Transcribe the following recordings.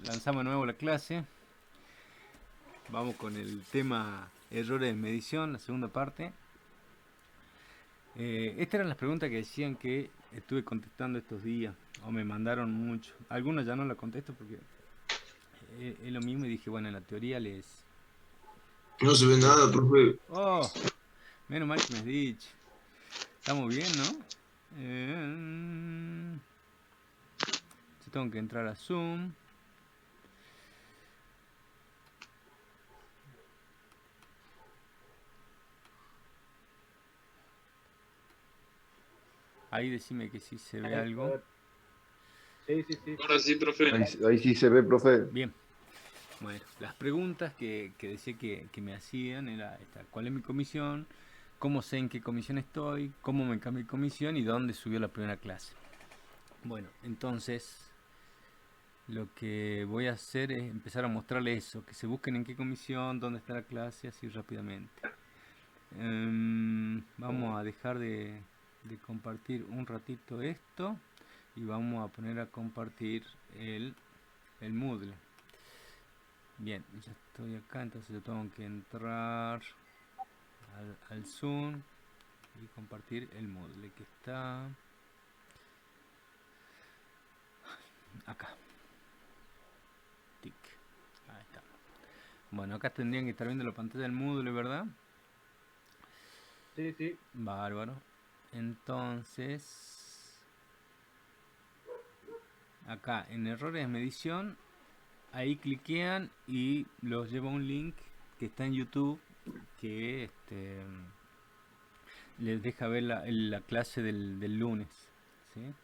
lanzamos de nuevo la clase. Vamos con el tema errores de medición, la segunda parte. Estas eran las preguntas que decían que estuve contestando estos días, o me mandaron mucho. Algunas ya no las contesto porque es lo mismo y dije, bueno, en la teoría les... No se ve nada, profe. Oh, menos mal que me has dicho. Estamos bien, ¿no? Eh, yo tengo que entrar a Zoom. Ahí decime que sí se ve Ahí, a algo. ver. Sí, sí, sí. Ahora sí, profe. Ahí sí se ve, profe. Bien. Bueno, las preguntas que decía que me hacían era esta, ¿cuál es mi comisión? ¿Cómo sé en qué comisión estoy? ¿Cómo me cambié de comisión? ¿Y dónde subió la primera clase? Bueno, entonces lo que voy a hacer es empezar a mostrarles eso, que se busquen en qué comisión, dónde está la clase, así rápidamente. Vamos a dejar de compartir un ratito esto y vamos a poner a compartir el Moodle. Bien, ya estoy acá, entonces yo tengo que entrar al Zoom y compartir el Moodle que está acá. Tic. Ahí está. Bueno, acá tendrían que estar viendo la pantalla del Moodle, ¿verdad? Sí, sí. Bárbaro. Entonces, acá en errores de medición, ahí cliquean y los lleva a un link que está en YouTube que les deja ver la clase del lunes. ¿Sí?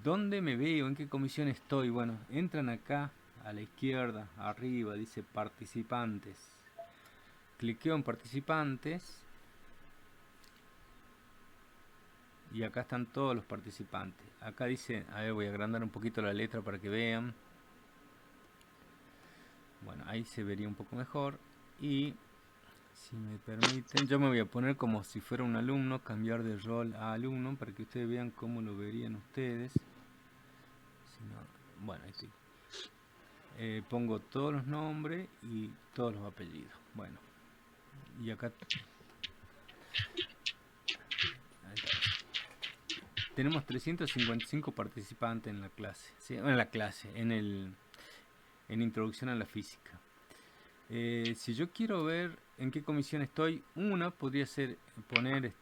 ¿Dónde me veo? ¿En qué comisión estoy? Bueno, entran acá a la izquierda, arriba, dice participantes. Cliqueo en participantes y acá están todos los participantes. Acá dice, a ver, voy a agrandar un poquito la letra para que vean. Bueno, ahí se vería un poco mejor. Y si me permiten, yo me voy a poner como si fuera un alumno, cambiar de rol a alumno para que ustedes vean cómo lo verían ustedes. Si no, bueno, ahí estoy. Pongo todos los nombres y todos los apellidos. Bueno, y acá tenemos 355 participantes en la clase, ¿sí? En la clase, en introducción a la física. Si yo quiero ver en qué comisión estoy, una podría ser poner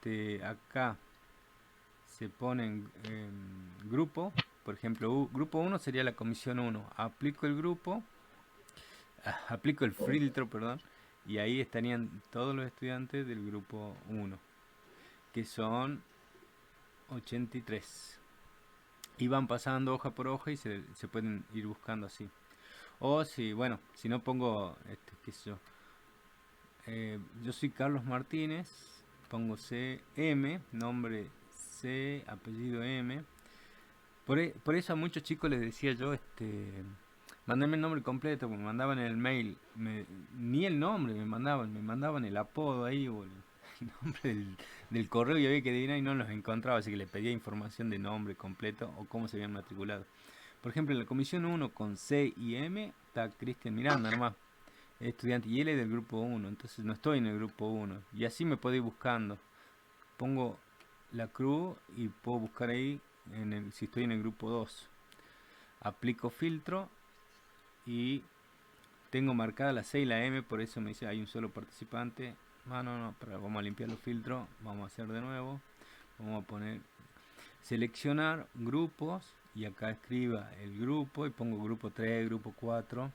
acá se pone en grupo, por ejemplo, grupo 1 sería la comisión 1. Aplico el grupo, aplico el filtro, perdón, y ahí estarían todos los estudiantes del grupo 1, que son 83. Y van pasando hoja por hoja y se pueden ir buscando así. O si, bueno, si no pongo, qué sé yo soy Carlos Martínez, pongo CM, nombre C, apellido M. Por eso a muchos chicos les decía yo, mandenme el nombre completo, porque me mandaban en el mail, ni el nombre me mandaban el apodo ahí o el nombre del correo y había que adivinar y no los encontraba, así que le pedía información de nombre completo o cómo se habían matriculado. Por ejemplo, en la comisión 1 con C y M está Cristian Miranda nomás, es estudiante, y él es del grupo 1, entonces no estoy en el grupo 1, y así me puedo ir buscando. Pongo la cruz y puedo buscar ahí si estoy en el grupo 2. Aplico filtro y tengo marcada la C y la M, por eso me dice hay un solo participante. No, pero vamos a limpiar los filtros, vamos a hacer de nuevo. Vamos a poner seleccionar grupos y acá escriba el grupo y pongo grupo 3, grupo 4.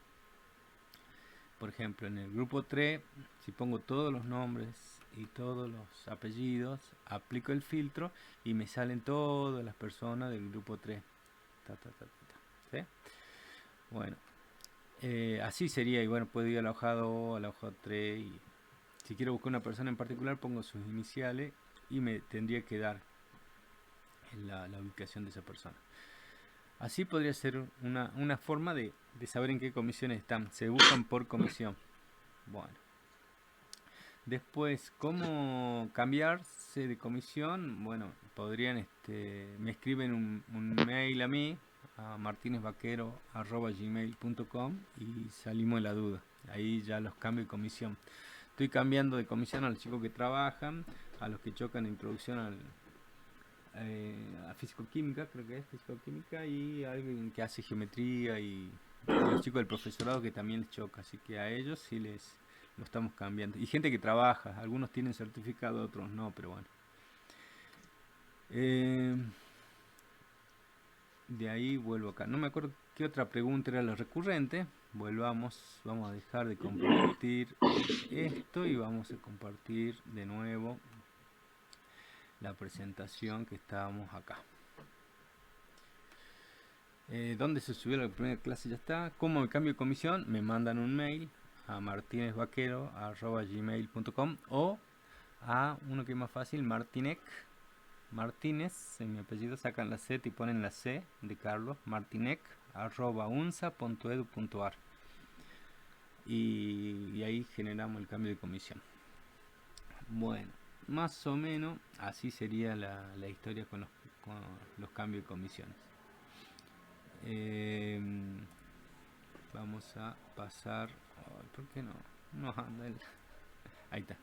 Por ejemplo, en el grupo 3, si pongo todos los nombres y todos los apellidos, aplico el filtro y me salen todas las personas del grupo 3. ¿Sí? Bueno, así sería, y bueno, puedo ir a la hoja 2, a la hoja 3, y si quiero buscar una persona en particular, pongo sus iniciales y me tendría que dar la ubicación de esa persona. Así podría ser una forma de saber en qué comisiones están. Se buscan por comisión. Bueno. Después, ¿cómo cambiarse de comisión? Bueno, podrían, me escriben un mail a mí, a martinezvaquero@gmail.com y salimos de la duda. Ahí ya los cambio de comisión. Estoy cambiando de comisión a los chicos que trabajan, a los que chocan introducción a fisicoquímica, creo que es fisicoquímica, y alguien que hace geometría y los chicos del profesorado que también les choca, así que a ellos sí les lo estamos cambiando. Y gente que trabaja, algunos tienen certificado, otros no, pero bueno. Eh, de ahí vuelvo acá. No me acuerdo qué otra pregunta era la recurrente. Volvamos, vamos a dejar de compartir esto y vamos a compartir de nuevo la presentación que estábamos acá. ¿Dónde se subió la primera clase? Ya está. ¿Cómo me cambio de comisión? Me mandan un mail a martinezvaquero@gmail.com o a uno que es más fácil, Martínez, en mi apellido sacan la Z y ponen la C de Carlos, martinec@unsa.edu.ar y ahí generamos el cambio de comisión. Bueno, más o menos así sería la historia con los cambios de comisiones. Vamos a pasar. Ay, ¿por qué no? No anda ahí está.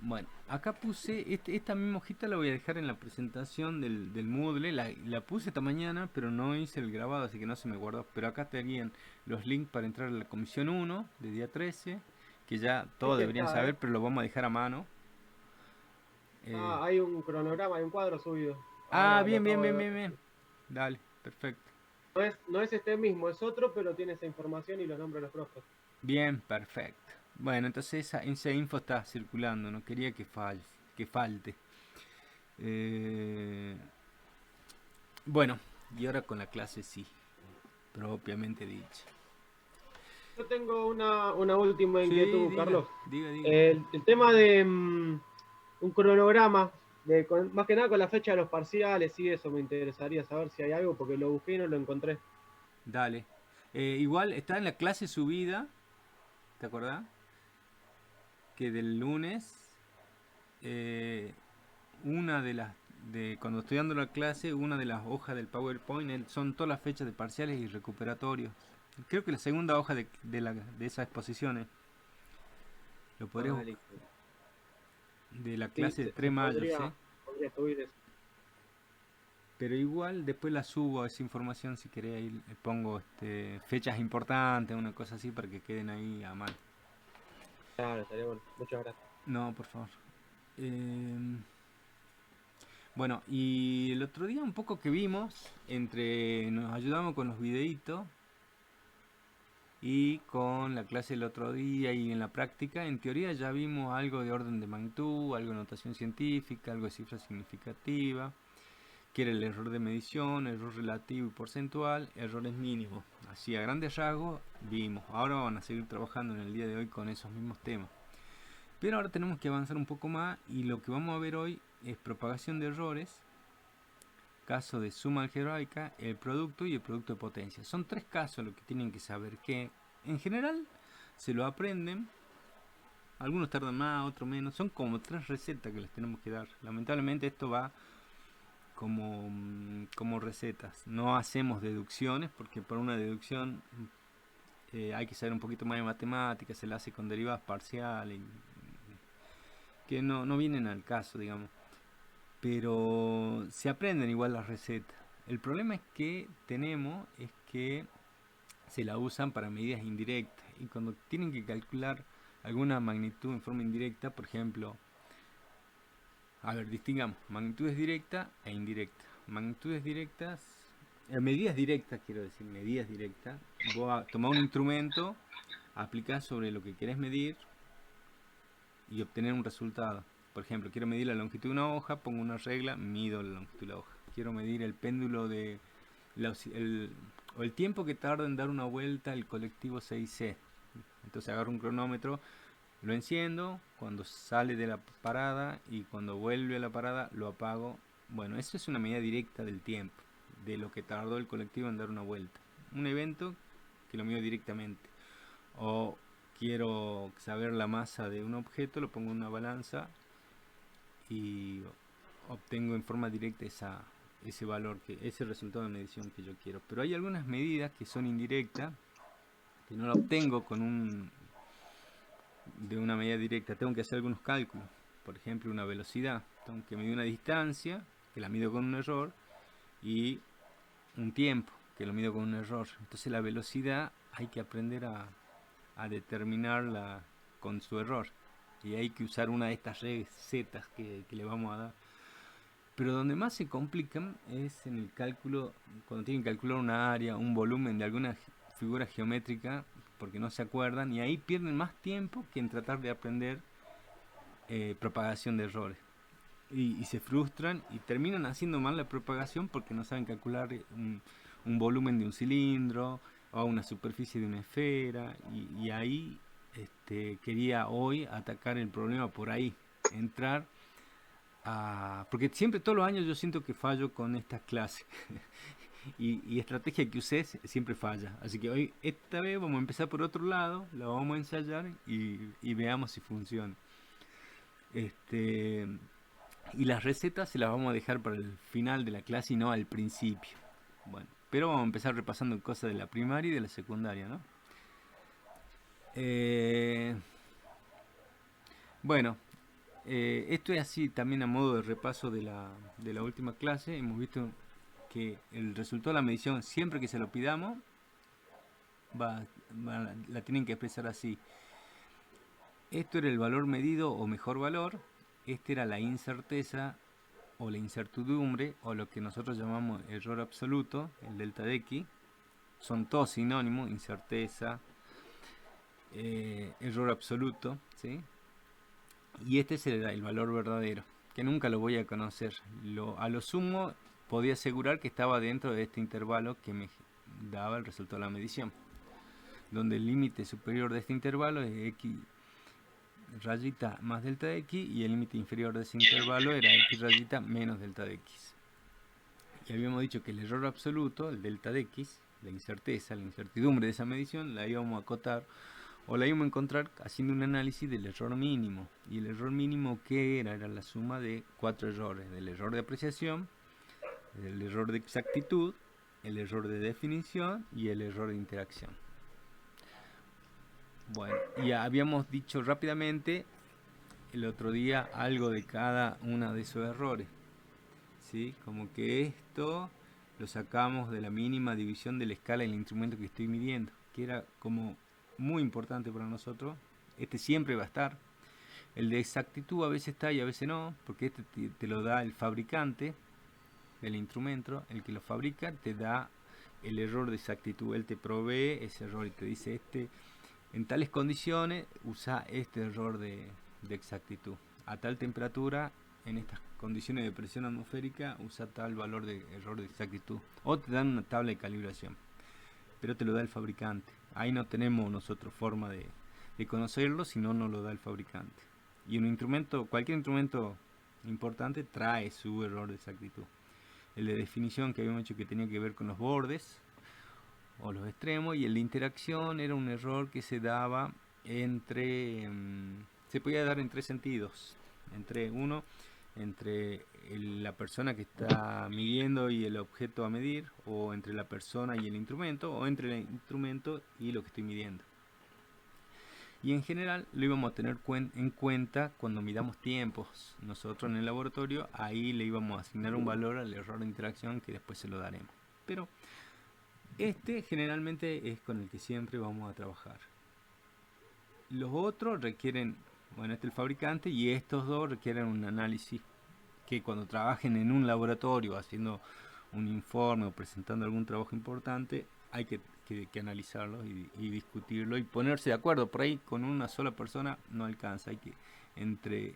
Bueno, acá puse esta misma hojita, la voy a dejar en la presentación del Moodle. La puse esta mañana, pero no hice el grabado, así que no se me guardó. Pero acá estarían los links para entrar a la comisión 1 de día 13, que ya todos deberían saber, pero lo vamos a dejar a mano. Hay un cronograma, hay un cuadro subido. Bien. Dale, perfecto. No es este mismo, es otro, pero tiene esa información y los nombres de los profes. Bien, perfecto. Bueno, entonces esa info está circulando, no quería que falte. Bueno, y ahora con la clase sí, propiamente dicha. Yo tengo una última inquietud, diga, Carlos. Diga. El tema de un cronograma, más que nada con la fecha de los parciales y eso, me interesaría saber si hay algo, porque lo busqué y no lo encontré. Dale. Igual está en la clase subida, ¿te acordás? Que del lunes, una de las cuando estoy dando la clase, una de las hojas del PowerPoint son todas las fechas de parciales y recuperatorios. Creo que la segunda hoja de esas exposiciones lo podría de la clase de 3 mayo, ¿sí? Podría subir eso. Pero igual después la subo a esa información si querés, ahí le pongo fechas importantes, una cosa así para que queden ahí a mano. Claro, estaría bueno. Muchas gracias. No, por favor. Bueno, y el otro día un poco que vimos, nos ayudamos con los videitos y con la clase del otro día y en la práctica, en teoría ya vimos algo de orden de magnitud, algo de notación científica, algo de cifra significativa, que era el error de medición, error relativo y porcentual, errores mínimos. Así a grandes rasgos vimos. Ahora van a seguir trabajando en el día de hoy con esos mismos temas. Pero ahora tenemos que avanzar un poco más y lo que vamos a ver hoy es propagación de errores, caso de suma algebraica, el producto y el producto de potencia. Son 3 casos lo que tienen que saber, que en general se lo aprenden. Algunos tardan más, otros menos. Son como 3 recetas que les tenemos que dar. Lamentablemente esto va como recetas. No hacemos deducciones porque para una deducción hay que saber un poquito más de matemáticas, se la hace con derivadas parciales que no vienen al caso, digamos. Pero se aprenden igual las recetas. El problema es que se la usan para medidas indirectas y cuando tienen que calcular alguna magnitud en forma indirecta, por ejemplo, a ver, distingamos magnitudes directas e indirectas. Magnitudes directas, medidas directas, quiero decir, medidas directas. Vos a tomar un instrumento, aplicar sobre lo que querés medir y obtener un resultado. Por ejemplo, quiero medir la longitud de una hoja, pongo una regla, mido la longitud de la hoja. Quiero medir el péndulo o el tiempo que tarda en dar una vuelta el colectivo 6C. Entonces agarro un cronómetro, lo enciendo, cuando sale de la parada y cuando vuelve a la parada lo apago. Bueno, eso es una medida directa del tiempo, de lo que tardó el colectivo en dar una vuelta. Un evento que lo mido directamente. O quiero saber la masa de un objeto, lo pongo en una balanza y obtengo en forma directa ese valor, ese resultado de medición que yo quiero. Pero hay algunas medidas que son indirectas, que no la obtengo de una medida directa. Tengo que hacer algunos cálculos. Por ejemplo, una velocidad. Tengo que medir una distancia, que la mido con un error, y un tiempo, que lo mido con un error. Entonces la velocidad hay que aprender a determinarla con su error. Y hay que usar una de estas recetas que le vamos a dar. Pero donde más se complican es en el cálculo, cuando tienen que calcular una área, un volumen de alguna figura geométrica, porque no se acuerdan, y ahí pierden más tiempo que en tratar de aprender propagación de errores. Y se frustran y terminan haciendo mal la propagación porque no saben calcular un volumen de un cilindro o una superficie de una esfera. Y ahí quería hoy atacar el problema por ahí, entrar porque siempre todos los años yo siento que fallo con estas clases. Y estrategia que usé siempre falla. Así que hoy, esta vez vamos a empezar por otro lado, la vamos a ensayar y veamos si funciona. Y las recetas se las vamos a dejar para el final de la clase y no al principio. Bueno, pero vamos a empezar repasando cosas de la primaria y de la secundaria, ¿no? Bueno, esto es así también a modo de repaso de la última clase. Hemos visto que el resultado de la medición, siempre que se lo pidamos, la tienen que expresar así. Esto era el valor medido o mejor valor. Este era la incerteza o la incertidumbre, o lo que nosotros llamamos error absoluto, el delta de X. Son todos sinónimos: incerteza, error absoluto, ¿sí? Y este será el valor verdadero, que nunca lo voy a conocer. A lo sumo podía asegurar que estaba dentro de este intervalo que me daba el resultado de la medición, donde el límite superior de este intervalo es X rayita más delta de X, y el límite inferior de ese intervalo era X rayita menos delta de X. Y habíamos dicho que el error absoluto, el delta de X, la incerteza, la incertidumbre de esa medición, la íbamos a acotar o la íbamos a encontrar haciendo un análisis del error mínimo. Y el error mínimo, ¿qué era? Era la suma de 4 errores: del error de apreciación, el error de exactitud, el error de definición y el error de interacción. Bueno, y habíamos dicho rápidamente el otro día algo de cada uno de esos errores, ¿sí? Como que esto lo sacamos de la mínima división de la escala del instrumento que estoy midiendo, que era como muy importante para nosotros. Este siempre va a estar. El de exactitud a veces está y a veces no, porque este te lo da el fabricante del instrumento. El que lo fabrica te da el error de exactitud. Él te provee ese error y te dice: en tales condiciones usa este error de exactitud. A tal temperatura, en estas condiciones de presión atmosférica, usa tal valor de error de exactitud. O te dan una tabla de calibración, pero te lo da el fabricante. Ahí no tenemos nosotros forma de conocerlo, si no nos lo da el fabricante. Y un instrumento, cualquier instrumento importante, trae su error de exactitud. El de definición, que habíamos dicho que tenía que ver con los bordes o los extremos, y el de interacción era un error que se daba se podía dar en 3 sentidos. Entre la persona que está midiendo y el objeto a medir, o entre la persona y el instrumento, o entre el instrumento y lo que estoy midiendo. Y en general lo íbamos a tener en cuenta cuando midamos tiempos. Nosotros en el laboratorio, ahí le íbamos a asignar un valor al error de interacción, que después se lo daremos. Pero generalmente es con el que siempre vamos a trabajar. Los otros requieren, bueno, el fabricante, y estos dos requieren un análisis que cuando trabajen en un laboratorio haciendo un informe o presentando algún trabajo importante, hay que analizarlo y discutirlo y ponerse de acuerdo. Por ahí con una sola persona no alcanza, hay que entre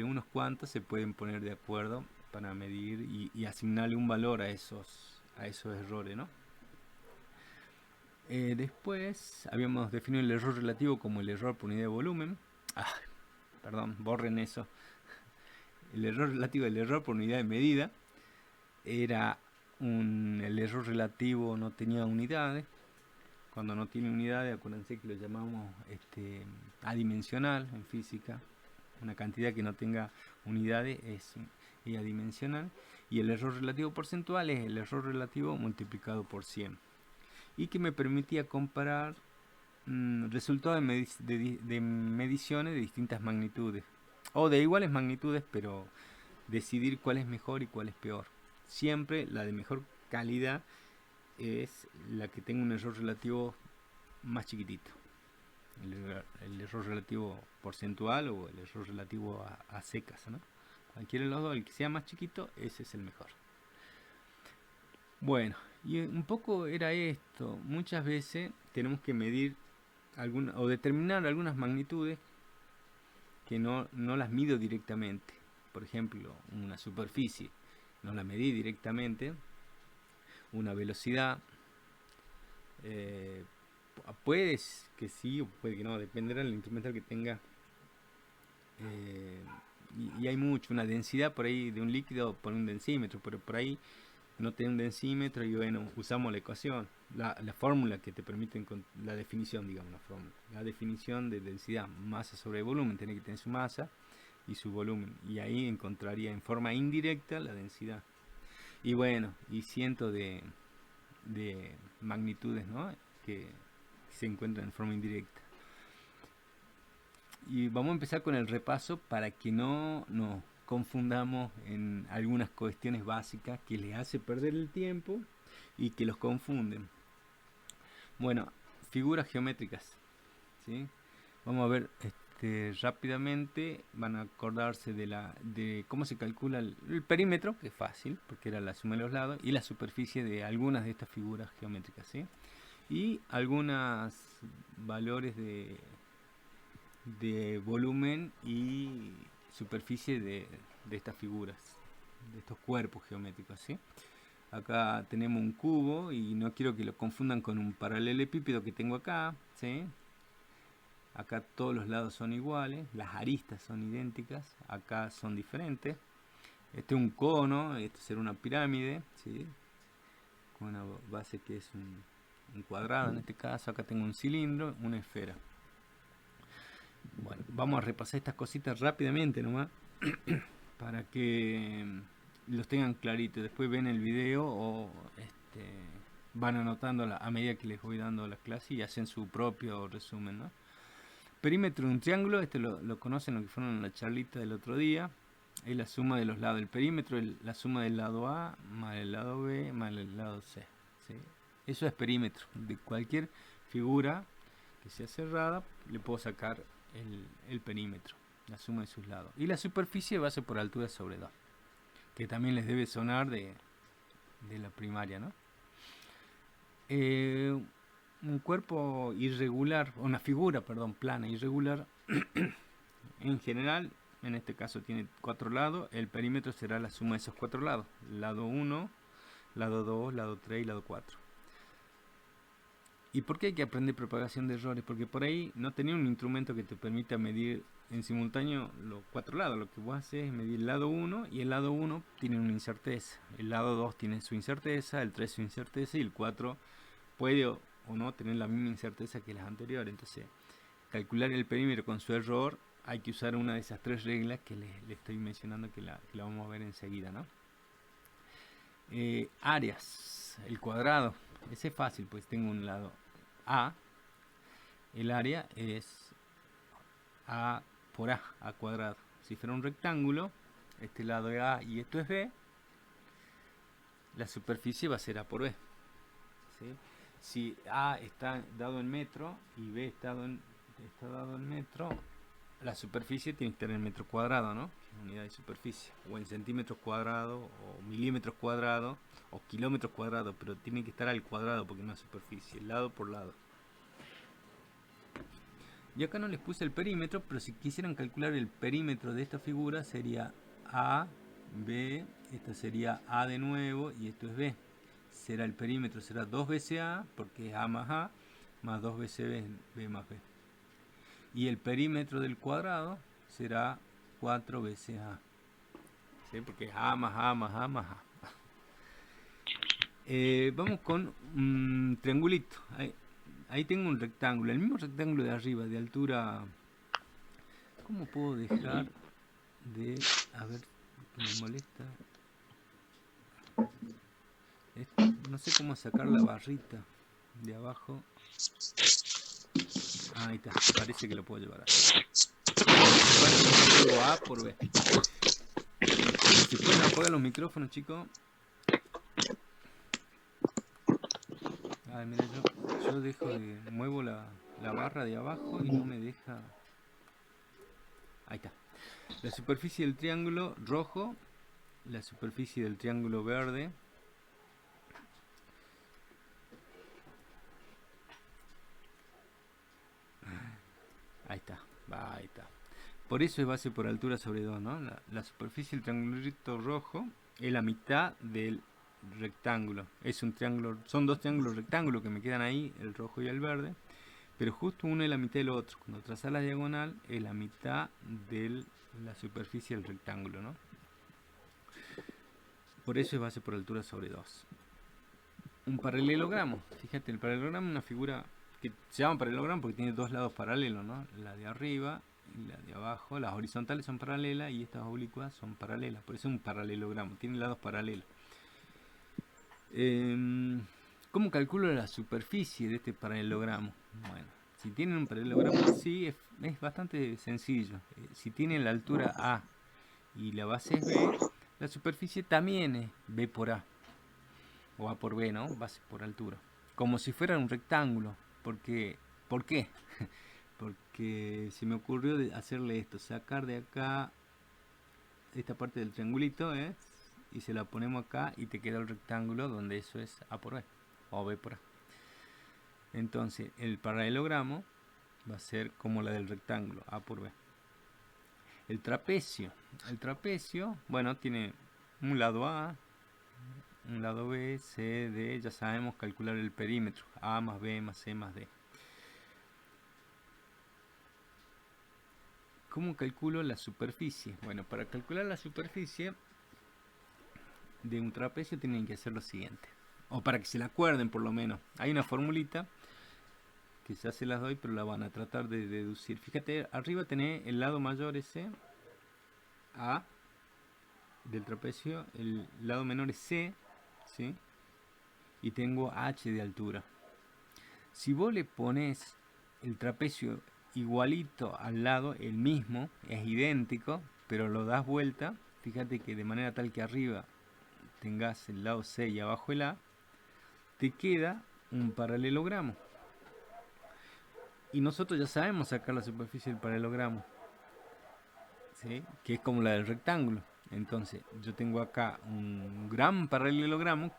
unos cuantos se pueden poner de acuerdo para medir y asignarle un valor a esos errores, ¿no? Después habíamos definido el error relativo como el error por unidad de volumen. Perdón, borren eso. El error relativo, el error por unidad de medida, era el error relativo no tenía unidades. Cuando no tiene unidades, acuérdense que lo llamamos adimensional en física. Una cantidad que no tenga unidades es adimensional. Y el error relativo porcentual es el error relativo multiplicado por 100. Y que me permitía comparar resultados de mediciones de distintas magnitudes. O de iguales magnitudes, pero decidir cuál es mejor y cuál es peor. Siempre la de mejor calidad es la que tenga un error relativo más chiquitito. El error relativo porcentual o el error relativo a secas, ¿no? Cualquiera de los dos, el que sea más chiquito, ese es el mejor. Bueno, y un poco era esto. Muchas veces tenemos que medir o determinar algunas magnitudes que no las mido directamente. Por ejemplo, una superficie no la medí directamente. Una velocidad puede que sí o puede que no, dependerá del instrumental que tenga. Y hay mucho, una densidad por ahí de un líquido por un densímetro, pero por ahí no tiene un densímetro y bueno, usamos la ecuación, la fórmula que te permite, la definición, digamos, la definición de densidad, masa sobre volumen, tiene que tener su masa y su volumen, y ahí encontraría en forma indirecta la densidad. Y bueno, y cientos de magnitudes, ¿no?, que se encuentran en forma indirecta. Y vamos a empezar con el repaso para que no nos confundamos en algunas cuestiones básicas que les hace perder el tiempo y que los confunden. Bueno, figuras geométricas, ¿sí? Vamos a ver rápidamente. Van a acordarse de cómo se calcula el perímetro, que es fácil porque era la suma de los lados, y la superficie de algunas de estas figuras geométricas, ¿sí? Y algunos valores de volumen y superficie de estas figuras, de estos cuerpos geométricos, ¿sí? Acá tenemos un cubo y no quiero que lo confundan con un paralelepípedo que tengo acá, ¿sí? Acá todos los lados son iguales, las aristas son idénticas, acá son diferentes. Este es un cono, esto será una pirámide, ¿sí?, con una base que es un cuadrado en este caso. Acá tengo un cilindro, una esfera. Bueno, vamos a repasar estas cositas rápidamente nomás para que los tengan claritos. Después ven el video o van anotando a medida que les voy dando las clases y hacen su propio resumen, ¿no? Perímetro de un triángulo, lo conocen, lo que fueron en la charlita del otro día. Es la suma de los lados del perímetro, la suma del lado A más el lado B más el lado C, ¿sí? Eso es perímetro. De cualquier figura que sea cerrada le puedo sacar el perímetro, la suma de sus lados. Y la superficie base por altura sobre 2, que también les debe sonar de la primaria, ¿no? Un cuerpo irregular, una figura, perdón, plana, irregular, en general, en este caso tiene 4 lados. El perímetro será la suma de esos 4 lados: lado 1, lado 2, lado 3 y lado 4. ¿Y por qué hay que aprender propagación de errores? Porque por ahí no tenía un instrumento que te permita medir en simultáneo los 4 lados. Lo que vos haces es medir el lado 1 y el lado 1 tiene una incerteza. El lado 2 tiene su incerteza, el 3 su incerteza y el 4 puede o no tener la misma incerteza que las anteriores. Entonces, calcular el perímetro con su error, hay que usar una de esas 3 reglas que les estoy mencionando, que la vamos a ver enseguida, ¿no? Áreas, el cuadrado. Ese es fácil, pues tengo un lado A, el área es A por A cuadrado. Si fuera un rectángulo, este lado es A y esto es B, la superficie va a ser A por B, ¿sí? Si A está dado en metro y B está dado en metro, la superficie tiene que estar en metro cuadrado, ¿no?, unidad de superficie, o en centímetros cuadrados, o milímetros cuadrados, o kilómetros cuadrados, pero tiene que estar al cuadrado porque no es superficie, lado por lado. Y acá no les puse el perímetro, pero si quisieran calcular el perímetro de esta figura sería A, B, esta sería A de nuevo y esto es B. Será el perímetro, será 2 veces A, porque es A, más 2 veces B, B más B. Y el perímetro del cuadrado será 4 veces A, ¿sí?, porque es A más A más A más A. Vamos con un triangulito. Ahí tengo un rectángulo, el mismo rectángulo de arriba, de altura. ¿Cómo puedo dejar de...? A ver, que me molesta. No sé cómo sacar la barrita de abajo. Ahí está, parece que lo puedo llevar así. Bueno, tengo A por B. Si pueden apagar los micrófonos, chicos. Ay, mira, yo muevo la barra de abajo y no me deja. Ahí está. La superficie del triángulo rojo, la superficie del triángulo verde. Ahí está, ahí está. Por eso es base por altura sobre 2, ¿no? La superficie del triangulito rojo es la mitad del rectángulo. Es un triángulo, son dos triángulos rectángulos que me quedan ahí, el rojo y el verde. Pero justo uno es la mitad del otro. Cuando trazas la diagonal es la mitad de la superficie del rectángulo, ¿no? Por eso es base por altura sobre 2. Un paralelogramo. Fíjate, el paralelogramo es una figura que se llama paralelogramo porque tiene dos lados paralelos, ¿no? La de arriba y la de abajo. Las horizontales son paralelas y estas oblicuas son paralelas. Por eso es un paralelogramo. Tiene lados paralelos. ¿Cómo calculo la superficie de este paralelogramo? Bueno, si tienen un paralelogramo así es bastante sencillo. Si tienen la altura A y la base es B, la superficie también es B por A. O A por B, ¿no? Base por altura. Como si fuera un rectángulo. ¿Por qué? Porque se me ocurrió hacerle esto. Sacar de acá esta parte del triangulito, y se la ponemos acá y te queda el rectángulo donde eso es A por B o B por A. Entonces el paralelogramo va a ser como la del rectángulo, A por B. El trapecio, bueno, tiene un lado A, un lado B, C, D. Ya sabemos calcular el perímetro, A más B más C más D. ¿Cómo calculo la superficie? Bueno, para calcular la superficie de un trapecio tienen que hacer lo siguiente, o para que se la acuerden por lo menos. Hay una formulita que ya se las doy, pero la van a tratar de deducir. Fíjate, arriba tenés el lado mayor ese, A, del trapecio, el lado menor es C, ¿sí? Y tengo H de altura. Si vos le pones el trapecio igualito al lado, el mismo, es idéntico, pero lo das vuelta, fíjate que de manera tal que arriba tengas el lado C y abajo el A, te queda un paralelogramo. Y nosotros ya sabemos sacar la superficie del paralelogramo, ¿sí? Que es como la del rectángulo. Entonces yo tengo acá un gran paralelogramo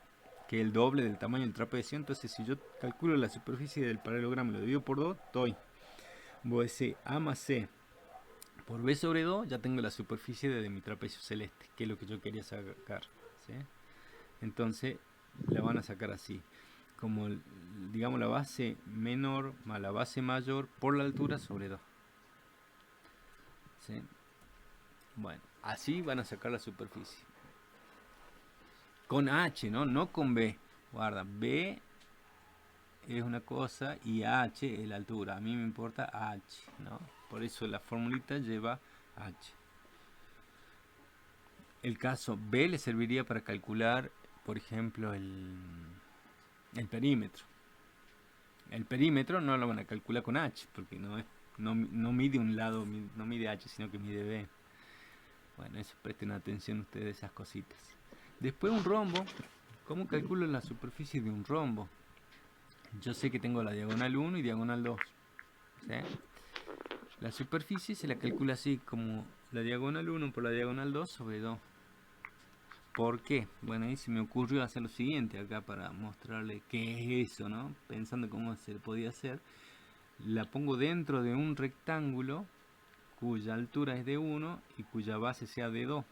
que es el doble del tamaño del trapecio. Entonces si yo calculo la superficie del paralelogramo y lo divido por 2, doy voy a decir A más C por B sobre 2, ya tengo la superficie de mi trapecio celeste, que es lo que yo quería sacar, ¿sí? Entonces la van a sacar así, como digamos la base menor más la base mayor por la altura sobre 2, ¿sí? Bueno, así van a sacar la superficie con H, no con B. Guarda, B es una cosa y H es la altura. A mí me importa H, ¿no? Por eso la formulita lleva H. El caso B le serviría para calcular, por ejemplo, el perímetro. El perímetro no lo van a calcular con H, porque no mide un lado, no mide H, sino que mide B. Bueno, eso, presten atención ustedes a esas cositas. Después un rombo. ¿Cómo calculo la superficie de un rombo? Yo sé que tengo la diagonal 1 y diagonal 2, ¿sí? La superficie se la calcula así, como la diagonal 1 por la diagonal 2 sobre 2. ¿Por qué? Bueno, ahí se me ocurrió hacer lo siguiente acá para mostrarle qué es eso, ¿no? Pensando cómo se podía hacer. La pongo dentro de un rectángulo cuya altura es de 1 y cuya base sea de 2.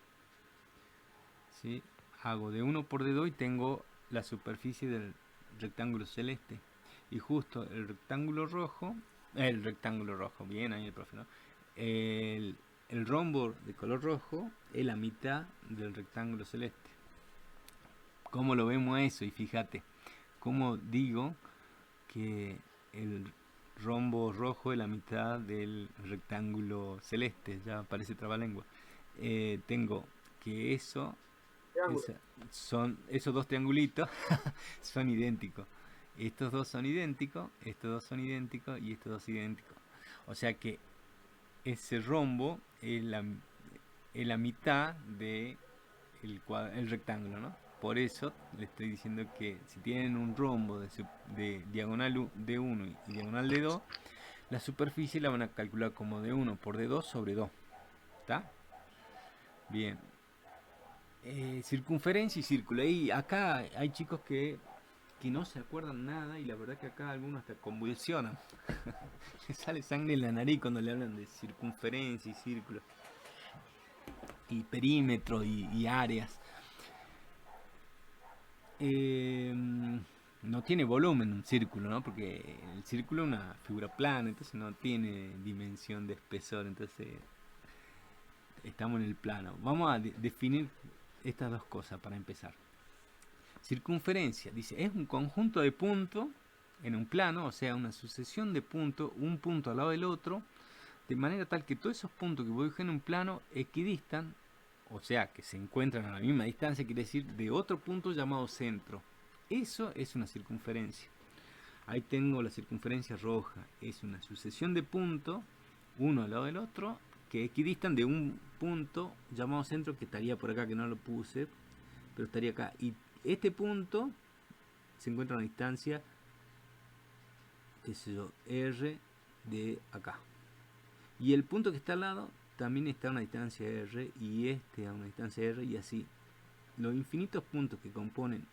¿Sí? Hago de 1 por de 2 y tengo la superficie del rectángulo celeste. Y justo el rectángulo rojo, bien ahí el profe, ¿no? El rombo de color rojo es la mitad del rectángulo celeste. ¿Cómo lo vemos eso? Y fíjate, ¿cómo digo que el rombo rojo es la mitad del rectángulo celeste? Ya parece trabalengua. Tengo que eso triángulo. Esos dos triangulitos son idénticos. Estos dos son idénticos, estos dos son idénticos y estos dos idénticos. O sea que ese rombo es la mitad de el rectángulo, ¿no? Por eso le estoy diciendo que si tienen un rombo de diagonal de 1 y diagonal de 2, la superficie la van a calcular como de 1 por de 2 sobre 2. ¿Está? Bien. Circunferencia y círculo. Y acá hay chicos que no se acuerdan nada y la verdad que acá algunos hasta convulsionan. Les sale sangre en la nariz cuando le hablan de circunferencia y círculo. Y perímetro y áreas. No tiene volumen un círculo, ¿no? Porque el círculo es una figura plana, entonces no tiene dimensión de espesor, entonces estamos en el plano. Vamos a definir estas dos cosas para empezar. Circunferencia, dice, es un conjunto de puntos en un plano, o sea, una sucesión de puntos, un punto al lado del otro, de manera tal que todos esos puntos que voy a dibujar en un plano equidistan, o sea, que se encuentran a la misma distancia, quiere decir, de otro punto llamado centro. Eso es una circunferencia. Ahí tengo la circunferencia roja. Es una sucesión de puntos, uno al lado del otro, que equidistan de un punto llamado centro, que estaría por acá, que no lo puse, pero estaría acá. Y este punto se encuentra a una distancia, qué sé yo, R de acá. Y el punto que está al lado también está a una distancia R, y este a una distancia R, y así. Los infinitos puntos que componen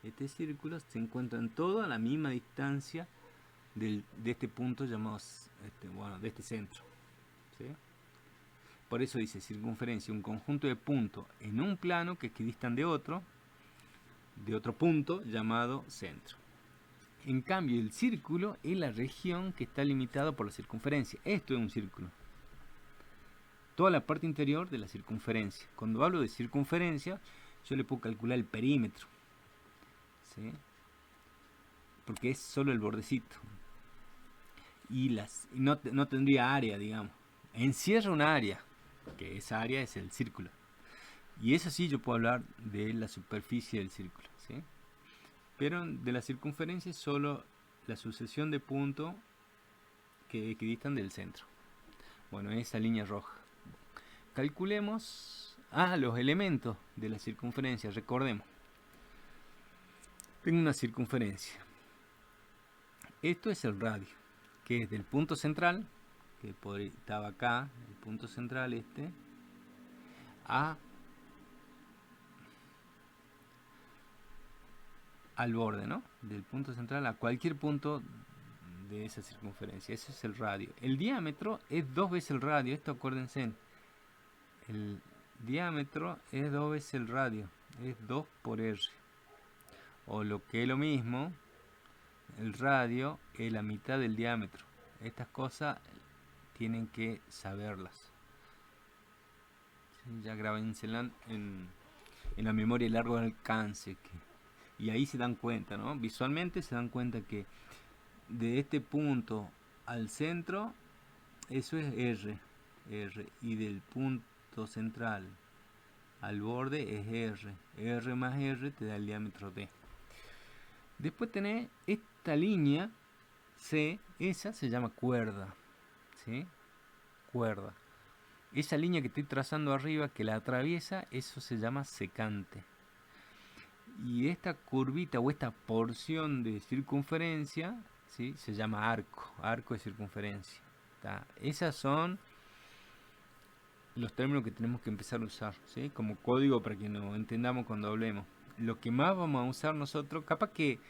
este círculo se encuentran todos a la misma distancia de este punto llamado, de este centro. ¿Sí? Por eso dice circunferencia, un conjunto de puntos en un plano que equidistan de otro punto llamado centro. En cambio, el círculo es la región que está limitada por la circunferencia. Esto es un círculo. Toda la parte interior de la circunferencia. Cuando hablo de circunferencia, yo le puedo calcular el perímetro. ¿Sí? Porque es solo el bordecito. Y no tendría área, digamos. Encierra una área, que esa área es el círculo. Y eso sí, yo puedo hablar de la superficie del círculo. ¿Sí? Pero de la circunferencia es solo la sucesión de puntos que equidistan del centro. Bueno, esa línea roja. Calculemos los elementos de la circunferencia. Recordemos. Tengo una circunferencia. Esto es el radio, que es del punto central, que estaba acá, el punto central al borde, ¿no? Del punto central a cualquier punto de esa circunferencia. Ese es el radio. El diámetro es 2 veces el radio. Esto acuérdense. El diámetro es 2 veces el radio. Es 2 por R. O lo que es lo mismo, el radio es la mitad del diámetro. Estas cosas tienen que saberlas. ¿Sí? Ya grábenselas en la memoria de largo alcance. Y ahí se dan cuenta, ¿no? Visualmente se dan cuenta que de este punto al centro, eso es R. Y del punto central al borde es R. R más R te da el diámetro D. Después tenés esta línea C, esa se llama cuerda. ¿Sí? Cuerda. Esa línea que estoy trazando arriba que la atraviesa, eso se llama secante. Y esta curvita o esta porción de circunferencia, ¿sí? Se llama arco. Arco de circunferencia. ¿Tá? Esas son los términos que tenemos que empezar a usar, ¿sí? Como código para que nos entendamos cuando hablemos. Lo que más vamos a usar nosotros, capaz que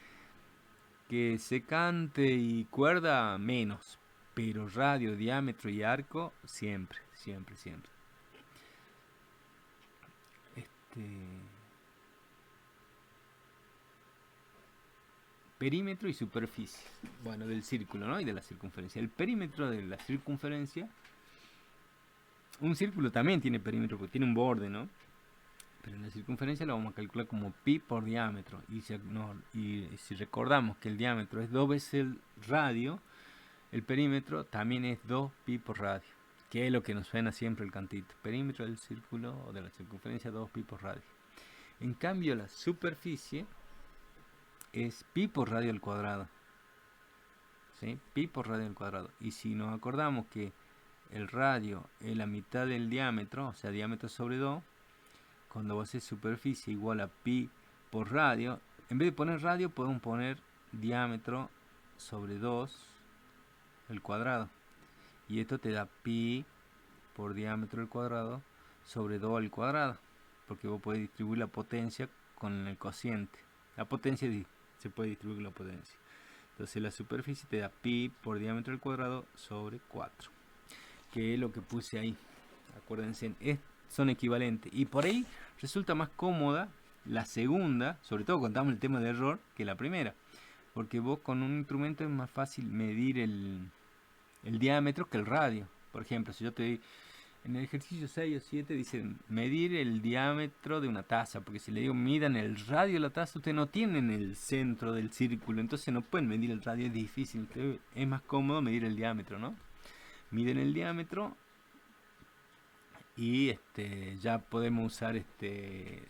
secante y cuerda menos, pero radio, diámetro y arco siempre. Perímetro y superficie, bueno, del círculo, ¿no? Y de la circunferencia. El perímetro de la circunferencia, un círculo también tiene perímetro porque tiene un borde, ¿no? Pero en la circunferencia lo vamos a calcular como pi por diámetro. Y si recordamos que el diámetro es 2 veces el radio, el perímetro también es 2 pi por radio, que es lo que nos suena siempre el cantito. Perímetro del círculo o de la circunferencia 2 pi por radio. En cambio, la superficie es pi por radio al cuadrado. ¿Sí? Pi por radio al cuadrado. Y si nos acordamos que el radio es la mitad del diámetro, o sea, diámetro sobre 2, cuando vos haces superficie igual a pi por radio, en vez de poner radio, podemos poner diámetro sobre 2 el cuadrado. Y esto te da pi por diámetro al cuadrado sobre 2 al cuadrado. Porque vos podés distribuir la potencia con el cociente. La potencia se puede distribuir con la potencia. Entonces la superficie te da pi por diámetro al cuadrado sobre 4. Que es lo que puse ahí. Acuérdense, son equivalentes. Y por ahí resulta más cómoda la segunda, sobre todo cuando estamos en el tema de error, que la primera. Porque vos con un instrumento es más fácil medir el diámetro que el radio. Por ejemplo, si yo te doy en el ejercicio 6 o 7 dicen medir el diámetro de una taza, porque si le digo midan el radio de la taza, ustedes no tienen el centro del círculo, entonces no pueden medir el radio, es difícil, es más cómodo medir el diámetro, ¿no? Miden el diámetro y ya podemos usar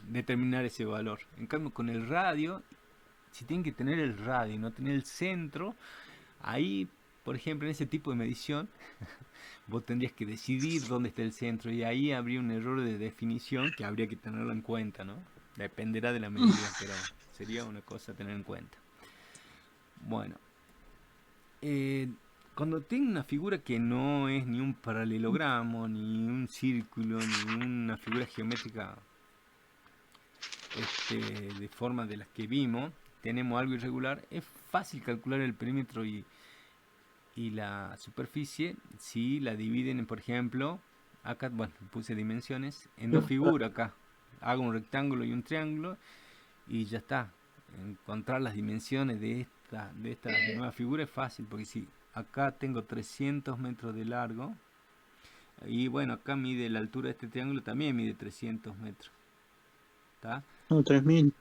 determinar ese valor. En cambio con el radio, si tienen que tener el radio y no tener el centro, ahí por ejemplo en ese tipo de medición vos tendrías que decidir dónde está el centro y ahí habría un error de definición que habría que tenerlo en cuenta, ¿no? Dependerá de la medida, pero sería una cosa a tener en cuenta. Bueno, cuando tiene una figura que no es ni un paralelogramo, ni un círculo, ni una figura geométrica de forma de las que vimos, tenemos algo irregular, es fácil calcular el perímetro y la superficie si la dividen en, por ejemplo, acá, bueno, puse dimensiones, en dos figuras acá. Hago un rectángulo y un triángulo y ya está. Encontrar las dimensiones de esta nueva figura es fácil, porque si acá tengo 300 metros de largo, y bueno, acá mide la altura de este triángulo, también mide 300 metros. ¿Está? No, 3000.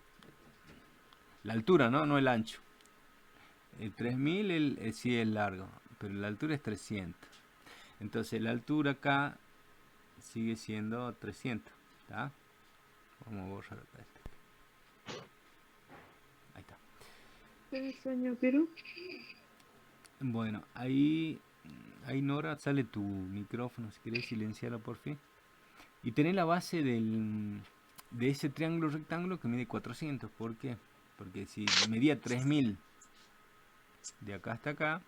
La altura, ¿no? No el ancho. El 3000 sí es largo, pero la altura es 300. Entonces la altura acá sigue siendo 300. ¿Está? Vamos a borrar acá Ahí está. ¿Qué sueño, Perú? Bueno, ahí Nora, sale tu micrófono, si querés silenciarlo por fin. Y tenés la base de ese triángulo rectángulo que mide 400. ¿Por qué? Porque si medía 3000 de acá hasta acá,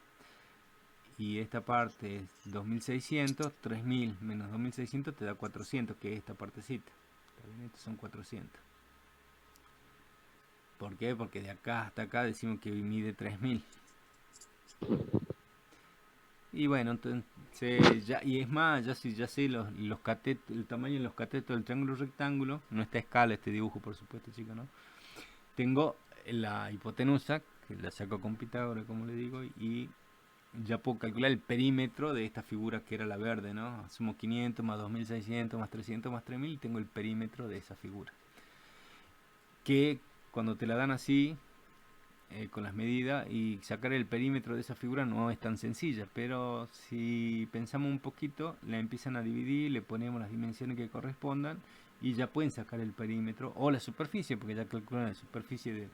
y esta parte es 2600, 3000 menos 2600 te da 400, que es esta partecita. ¿Está bien? Estos son 400. ¿Por qué? Porque de acá hasta acá decimos que mide 3000. Y bueno, entonces ya, y es más, ya sé los catetos, el tamaño de los catetos del triángulo rectángulo, no está a escala este dibujo, por supuesto, chicos, ¿no? Tengo la hipotenusa, que la saco con Pitágoras, como le digo, y ya puedo calcular el perímetro de esta figura que era la verde, ¿no? Sumo 500 más 2600 más 300 más 3000 y tengo el perímetro de esa figura. Que cuando te la dan así, con las medidas, y sacar el perímetro de esa figura no es tan sencilla, pero si pensamos un poquito, la empiezan a dividir, le ponemos las dimensiones que correspondan y ya pueden sacar el perímetro o la superficie, porque ya calculan la superficie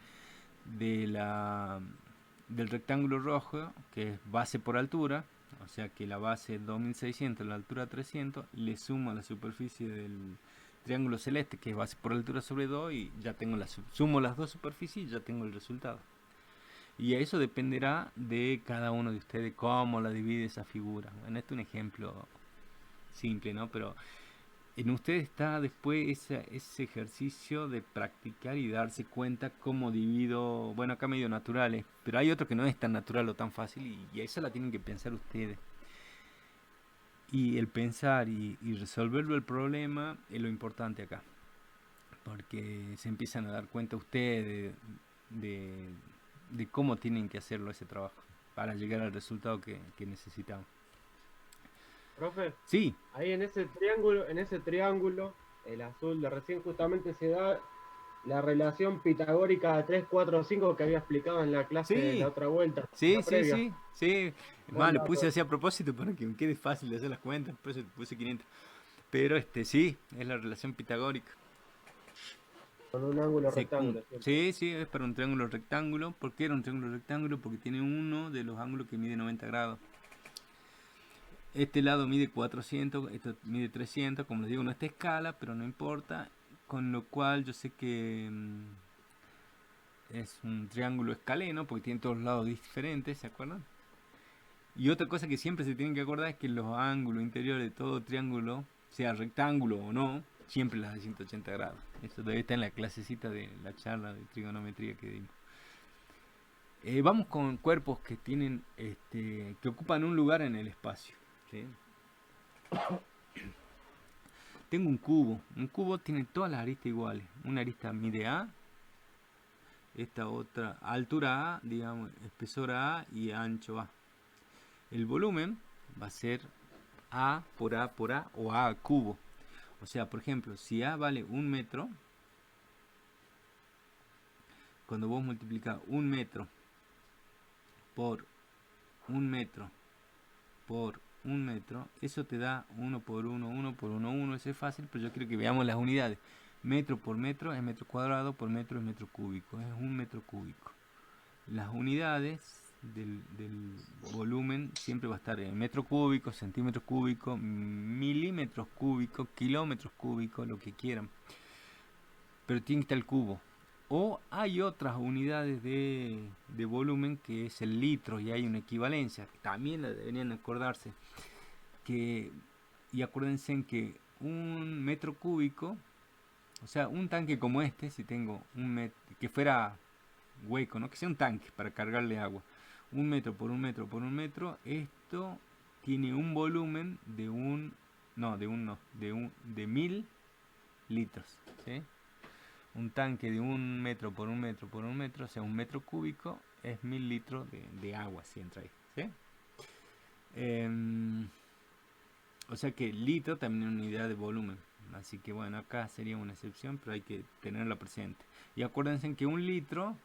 del rectángulo rojo, que es base por altura, o sea que la base es 2600, la altura 300, le sumo a la superficie del triángulo celeste, que es base por altura sobre 2, y ya tengo sumo las dos superficies y ya tengo el resultado. Y eso dependerá de cada uno de ustedes, cómo la divide esa figura. Bueno, este es un ejemplo simple, ¿no? Pero en ustedes está después ese ejercicio de practicar y darse cuenta cómo divido, bueno, acá medio naturales, pero hay otro que no es tan natural o tan fácil, y esa la tienen que pensar ustedes. Y el pensar y resolverlo el problema es lo importante acá, porque se empiezan a dar cuenta ustedes de cómo tienen que hacerlo ese trabajo para llegar al resultado que necesitamos. Profe, Sí, ahí en ese triángulo, el azul de recién, justamente se da la relación pitagórica de 3, 4, 5 que había explicado en la clase de la otra vuelta. Sí, la previa. sí. Buen Más le dato. puse así a propósito para que me quede fácil de hacer las cuentas, por eso le puse 500. Pero sí, es la relación pitagórica. Con un ángulo rectángulo siempre. Sí, sí, es para un triángulo rectángulo. ¿Por qué era un triángulo rectángulo? Porque tiene uno de los ángulos que mide 90 grados. Este lado mide 400, esto mide 300, como les digo, no está escala, pero no importa. Con lo cual yo sé que es un triángulo escaleno, porque tiene todos los lados diferentes, ¿se acuerdan? Y otra cosa que siempre se tienen que acordar es que los ángulos interiores de todo triángulo, sea rectángulo o no, siempre las de 180 grados. Eso debe estar en la clasecita de la charla de trigonometría que dimos. Vamos con cuerpos que tienen, que ocupan un lugar en el espacio. ¿Sí? Tengo un cubo. Un cubo tiene todas las aristas iguales. Una arista mide A, esta otra altura A, digamos, espesor A y ancho A. El volumen va a ser A por A por A o A al cubo. O sea, por ejemplo, si A vale 1 metro, cuando vos multiplicás 1 metro por 1 metro por 1 metro, eso te da 1 por 1, 1 por 1, 1. Eso es fácil, pero yo quiero que veamos las unidades. Metro por metro es metro cuadrado, por metro es metro cúbico, es 1 metro cúbico. Las unidades del volumen siempre va a estar en metro cúbico, centímetros cúbicos, milímetros cúbicos, kilómetros cúbicos, lo que quieran. Pero tiene que estar el cubo. O hay otras unidades de volumen que es el litro y hay una equivalencia. También la deberían acordarse. Y acuérdense en que un metro cúbico, o sea, un tanque como este, si tengo un metro, que fuera hueco, ¿no? Que sea un tanque para cargarle agua. 1 metro por 1 metro por 1 metro, esto tiene un volumen de de 1000 litros, ¿sí? Un tanque de 1 metro por 1 metro por 1 metro, o sea, 1 metro cúbico, es 1000 litros de agua, si entra ahí, ¿sí? O sea que litro también es una unidad de volumen. Así que bueno, acá sería una excepción, pero hay que tenerla presente. Y acuérdense que 1 litro,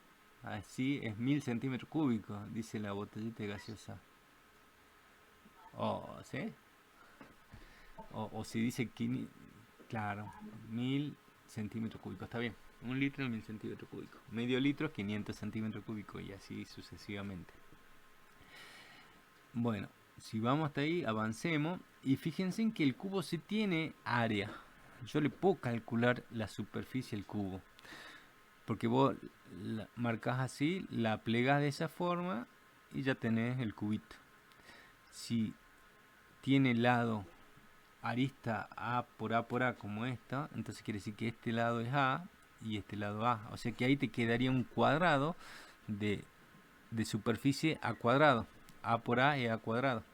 así es 1000 centímetros cúbicos, dice la botellita de gaseosa. ¿Sí? O si dice, claro, 1000 centímetros cúbicos, está bien. 1 litro es 1000 centímetros cúbicos. Medio litro es 500 centímetros cúbicos y así sucesivamente. Bueno, si vamos hasta ahí, avancemos. Y fíjense en que el cubo sí tiene área. Yo le puedo calcular la superficie del cubo. Porque vos la marcás así, la plegás de esa forma y ya tenés el cubito. Si tiene lado arista A por A como esta, entonces quiere decir que este lado es A y este lado A. O sea que ahí te quedaría un cuadrado de superficie A cuadrado. A por A es A cuadrado.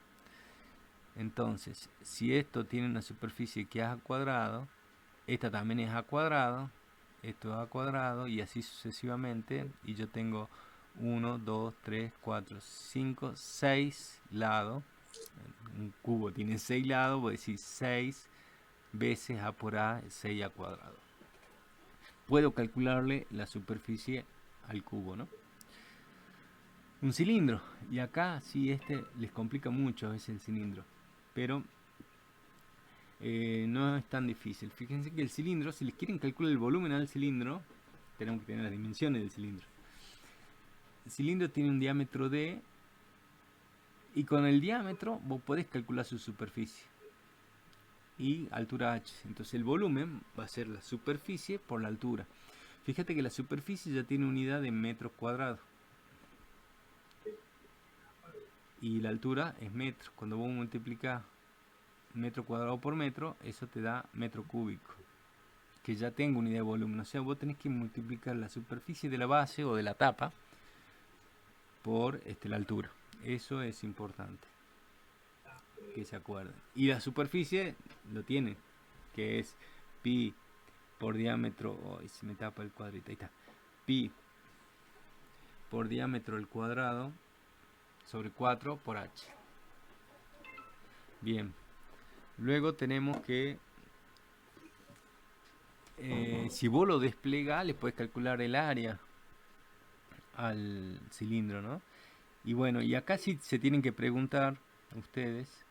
Entonces, si esto tiene una superficie que es A cuadrado, esta también es A cuadrado, esto es A cuadrado y así sucesivamente. Y yo tengo 1, 2, 3, 4, 5, 6 lados. Un cubo tiene 6 lados, voy a decir 6 veces A por A es 6A cuadrado. Puedo calcularle la superficie al cubo, ¿no? Un cilindro, y acá sí les complica mucho a veces el cilindro, pero no es tan difícil. Fíjense que el cilindro, si les quieren calcular el volumen al cilindro, tenemos que tener las dimensiones del cilindro. El cilindro tiene un diámetro D y con el diámetro vos podés calcular su superficie y altura H. Entonces el volumen va a ser la superficie por la altura. Fíjate que la superficie ya tiene unidad de metros cuadrados y la altura es metro. Cuando vos multiplicás metro cuadrado por metro, eso te da metro cúbico, que ya tengo unidad de volumen. O sea, vos tenés que multiplicar la superficie de la base o de la tapa por la altura. Eso es importante que se acuerden. Y la superficie lo tiene, que es pi por diámetro. Se me tapa el cuadrito, ahí está. Pi por diámetro al cuadrado sobre 4 por h. Bien, luego tenemos que si vos lo desplegás, le puedes calcular el área al cilindro, ¿no? Y bueno, y acá sí se tienen que preguntar ustedes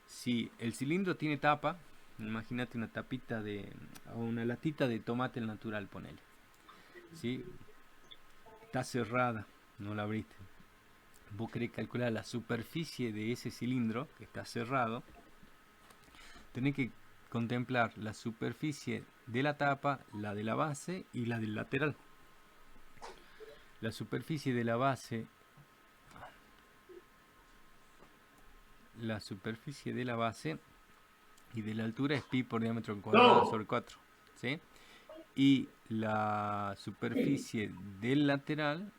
si el cilindro tiene tapa. Imagínate una tapita o una latita de tomate natural, ponele. ¿sí? Está cerrada, no la abriste. Vos querés calcular la superficie de ese cilindro que está cerrado. Tenés que contemplar la superficie de la tapa, la de la base y la del lateral. La superficie de la base, y de la altura es pi por diámetro cuadrado sobre 4, ¿sí? Y la superficie del lateral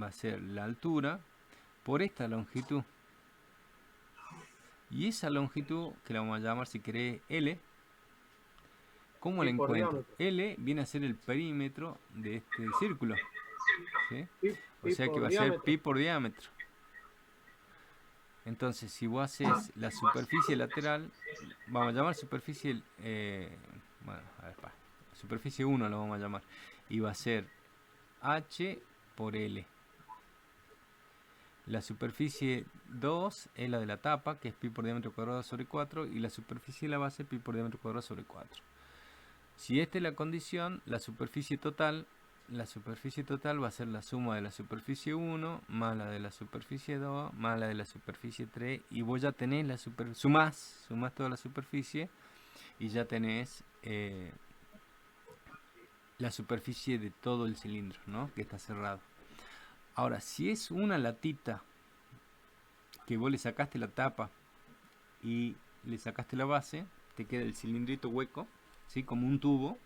va a ser la altura por esta longitud. Y esa longitud, que la vamos a llamar si querés L, ¿cómo la Pi por encuentro? diámetro. L viene a ser el perímetro de este círculo, ¿sí? O Pi sea que por va a ser diámetro. pi por diámetro. Entonces, si vos haces la superficie lateral, vamos a llamar superficie, bueno, a ver, superficie 1 lo vamos a llamar, y va a ser H por L. La superficie 2 es la de la tapa, que es pi por diámetro cuadrado sobre 4, y la superficie de la base, pi por diámetro cuadrado sobre 4. Si esta es la condición, la superficie total va a ser la suma de la superficie 1 más la de la superficie 2 más la de la superficie 3, y vos ya tenés la sumás toda la superficie y ya tenés la superficie de todo el cilindro, ¿no? Que está cerrado. Ahora, si es una latita que vos le sacaste la tapa y le sacaste la base, te queda el cilindrito hueco, ¿sí? Como un tubo.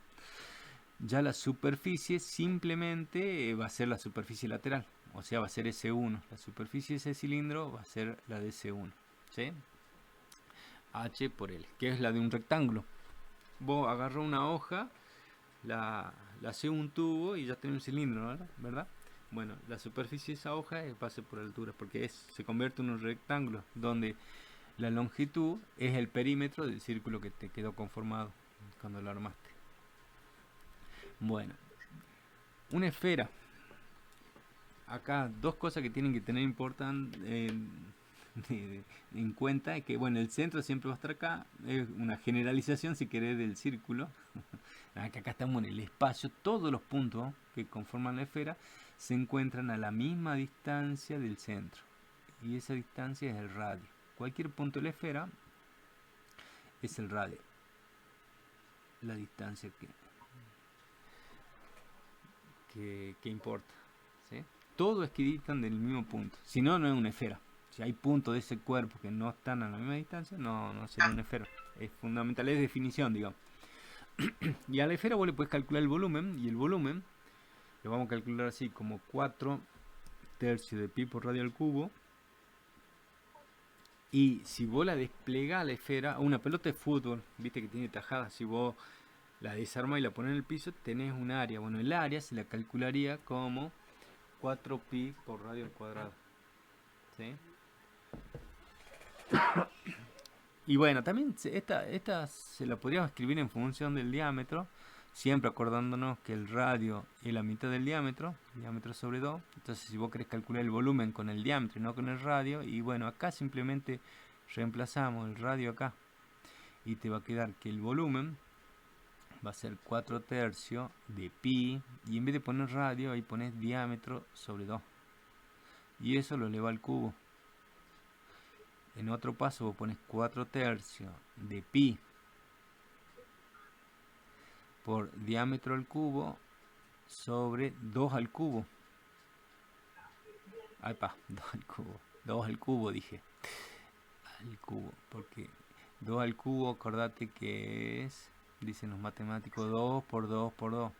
Ya la superficie simplemente va a ser la superficie lateral, o sea, va a ser S1. La superficie de ese cilindro va a ser la de S1, ¿sí? H por L, que es la de un rectángulo. Vos agarrás una hoja, la haces un tubo y ya tenés un cilindro, ¿verdad? Bueno, la superficie de esa hoja es base por altura, porque se convierte en un rectángulo, donde la longitud es el perímetro del círculo que te quedó conformado cuando lo armaste. Bueno, una esfera. Acá dos cosas que tienen que tener en cuenta, es que bueno, el centro siempre va a estar acá, es una generalización si querés del círculo. Acá estamos en el espacio, todos los puntos que conforman la esfera se encuentran a la misma distancia del centro, y esa distancia es el radio. Cualquier punto de la esfera es el radio, la distancia que importa, ¿sí? Todo equiditan del mismo punto, si no, no es una esfera. Si hay puntos de ese cuerpo que no están a la misma distancia, no sería una esfera. Es fundamental, es definición, digamos. Y a la esfera vos le puedes calcular el volumen, y el volumen lo vamos a calcular así, como 4 tercios de pi por radio al cubo. Y si vos la desplegás a la esfera, una pelota de fútbol, viste que tiene tajadas, si vos la desarmás y la pones en el piso, tenés un área. Bueno, el área se la calcularía como 4 pi por radio al cuadrado, ¿sí? Y bueno, también esta se la podríamos escribir en función del diámetro, siempre acordándonos que el radio es la mitad del diámetro sobre 2. Entonces, si vos querés calcular el volumen con el diámetro y no con el radio, y bueno, acá simplemente reemplazamos el radio acá, y te va a quedar que el volumen va a ser 4 tercios de pi, y en vez de poner radio, ahí pones diámetro sobre 2, y eso lo eleva al cubo. En otro paso vos pones 4 tercios de pi por diámetro al cubo sobre 2 al cubo. Ay, 2 al cubo dije. Al cubo, porque 2 al cubo, acordate que es, dicen los matemáticos, 2 por 2 por 2.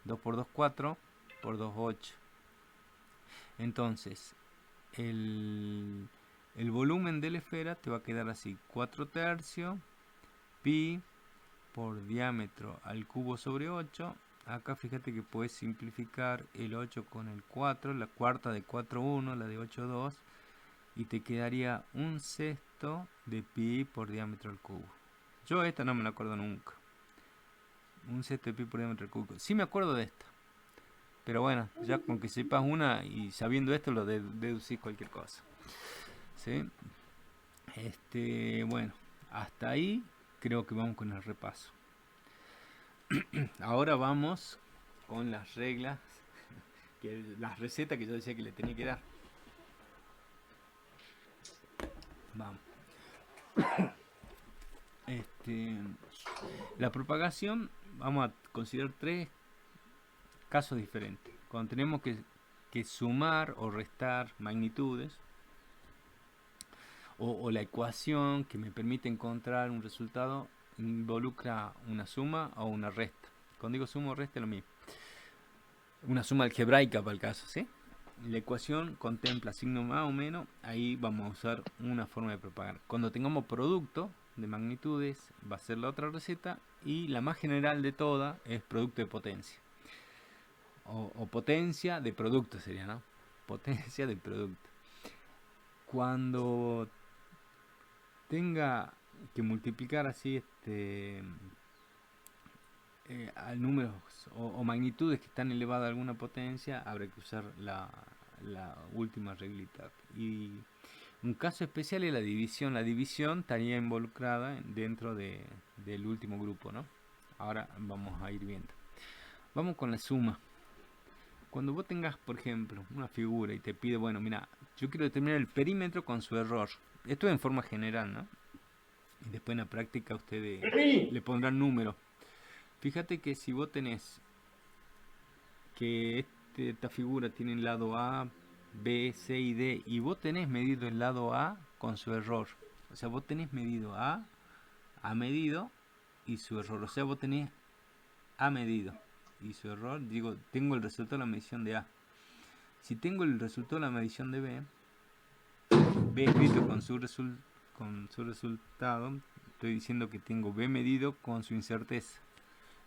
2 por 2, 4, por 2, 8. Entonces, el volumen de la esfera te va a quedar así: 4 tercios pi por diámetro al cubo sobre 8. Acá fíjate que puedes simplificar el 8 con el 4, la cuarta de 4, 1, la de 8, 2, y te quedaría un sexto de pi por diámetro al cubo. Yo esta no me la acuerdo nunca. Un sexto de pi por diámetro al cubo. Sí me acuerdo de esta, pero bueno, ya con que sepas una y sabiendo esto lo deducís cualquier cosa, ¿sí? Bueno, hasta ahí creo que vamos con el repaso. Ahora vamos con las reglas, las recetas que yo decía que le tenía que dar. Vamos. La propagación, vamos a considerar 3 casos diferentes. Cuando tenemos que sumar o restar magnitudes, o la ecuación que me permite encontrar un resultado involucra una suma o una resta. Cuando digo suma o resta es lo mismo. Una suma algebraica para el caso, ¿sí? La ecuación contempla signo más o menos, ahí vamos a usar una forma de propagar. Cuando tengamos producto de magnitudes va a ser la otra receta, y la más general de todas es producto de potencia. O potencia de producto sería, ¿no? Potencia de producto. Cuando tenga que multiplicar así a números o magnitudes que están elevadas a alguna potencia, habrá que usar la última reglita. Y un caso especial es la división. La división estaría involucrada dentro del último grupo, ¿no? Ahora vamos a ir viendo. Vamos con la suma. Cuando vos tengas, por ejemplo, una figura y te pide, bueno, mira, yo quiero determinar el perímetro con su error. Esto es en forma general, ¿no? Y después en la práctica ustedes le pondrán números. Fíjate que si vos tenés que esta figura tiene el lado A, B, C y D, y vos tenés medido el lado A con su error. O sea, vos tenés medido A medido y su error. O sea, vos tenés A medido y su error. Digo, tengo el resultado de la medición de A. Si tengo el resultado de la medición de B, B escrito con su resultado, estoy diciendo que tengo B medido con su incerteza.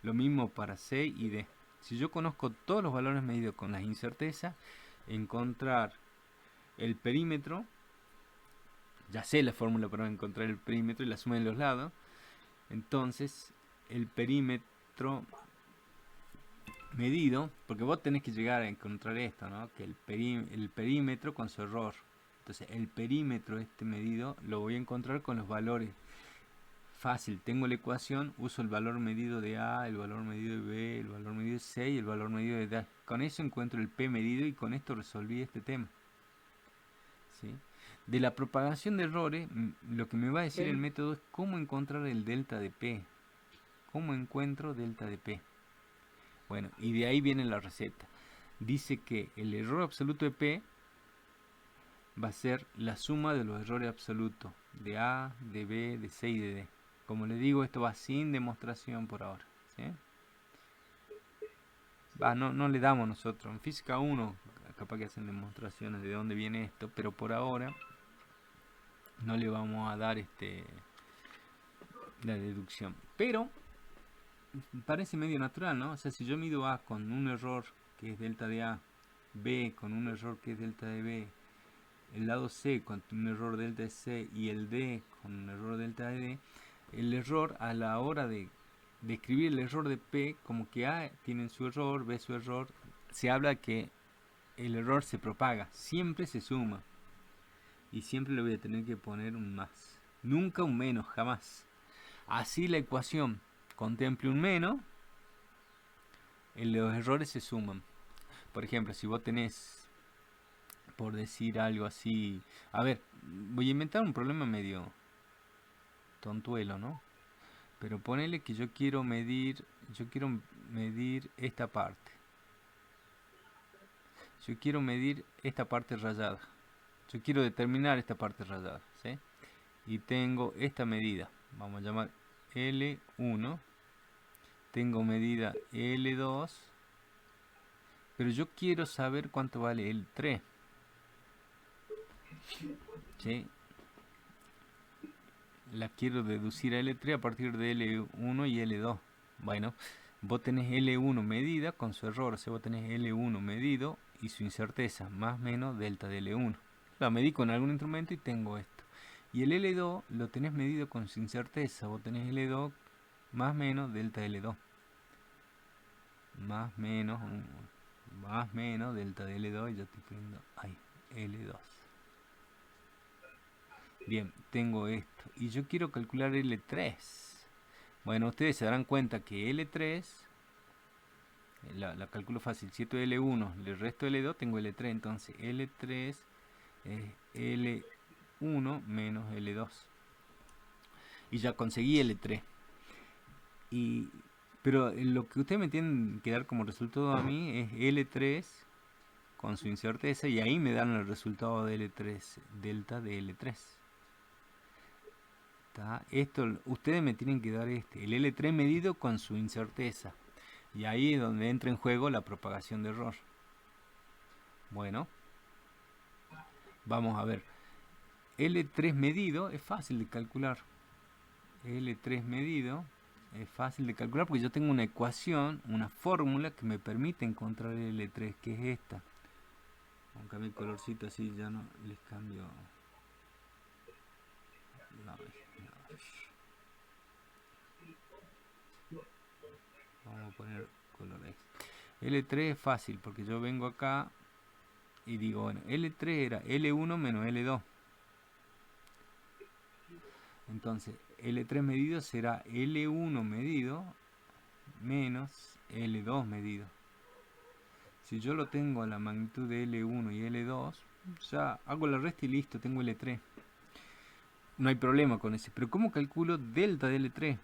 Lo mismo para C y D. Si yo conozco todos los valores medidos con las incertezas, encontrar el perímetro, ya sé la fórmula para encontrar el perímetro y la suma de los lados. Entonces, el perímetro medido, porque vos tenés que llegar a encontrar esto, ¿no? Que el perímetro con su error. Entonces, el perímetro medido lo voy a encontrar con los valores. Fácil, tengo la ecuación, uso el valor medido de A, el valor medido de B, el valor medido de C y el valor medido de D. Con eso encuentro el P medido y con esto resolví este tema. ¿Sí? De la propagación de errores, lo que me va a decir el método es cómo encontrar el delta de P. ¿Cómo encuentro delta de P? Bueno, y de ahí viene la receta. Dice que el error absoluto de P va a ser la suma de los errores absolutos de A, de B, de C y de D. Como les digo, esto va sin demostración por ahora, ¿sí? No le damos nosotros. En física 1, capaz que hacen demostraciones de dónde viene esto, pero por ahora no le vamos a dar la deducción. Pero parece medio natural, ¿no? O sea, si yo mido A con un error que es delta de A, B con un error que es delta de B, el lado C con un error delta de C y el D con un error delta de D, el error a la hora de escribir el error de P, como que A tiene su error, B su error, se habla que el error se propaga, siempre se suma y siempre le voy a tener que poner un más, nunca un menos, jamás. Así la ecuación contemple un menos, los errores se suman. Por ejemplo, si vos tenés, por decir algo así, a ver, voy a inventar un problema medio tontuelo, ¿no? Pero ponele que yo quiero medir esta parte. Yo quiero medir esta parte rayada. Yo quiero determinar esta parte rayada, ¿sí? Y tengo esta medida, vamos a llamar L1. Tengo medida L2. Pero yo quiero saber cuánto vale L3. ¿Sí? La quiero deducir a L3 a partir de L1 y L2. Bueno, vos tenés L1 medida con su error, o sea, vos tenés L1 medido y su incerteza, más o menos delta de L1. La medí con algún instrumento y tengo esto. Y el L2 lo tenés medido con su incerteza, vos tenés L2 más o menos delta de L2. Más o menos delta de L2, y yo estoy poniendo ahí, L2. Bien, tengo esto. Y yo quiero calcular L3. Bueno, ustedes se darán cuenta que L3 la calculo fácil. Si esto es L1, le resto L2, tengo L3. Entonces L3 es L1 menos L2. Y ya conseguí L3. Pero lo que ustedes me tienen que dar como resultado a mí es L3 con su incerteza, y ahí me dan el resultado de L3, delta de L3. Esto, ustedes me tienen que dar el L3 medido con su incerteza. Y ahí es donde entra en juego la propagación de error. Bueno, vamos a ver. L3 medido es fácil de calcular. L3 medido es fácil de calcular porque yo tengo una ecuación, una fórmula que me permite encontrar el L3, que es esta. Vamos a cambiar el colorcito así, ya no les cambio. Vamos a poner color L3 es fácil porque yo vengo acá y digo, bueno, L3 era L1 menos L2. Entonces, L3 medido será L1 medido menos L2 medido. Si yo lo tengo a la magnitud de L1 y L2, ya hago la resta y listo, tengo L3. No hay problema con ese. Pero ¿cómo calculo delta de L3?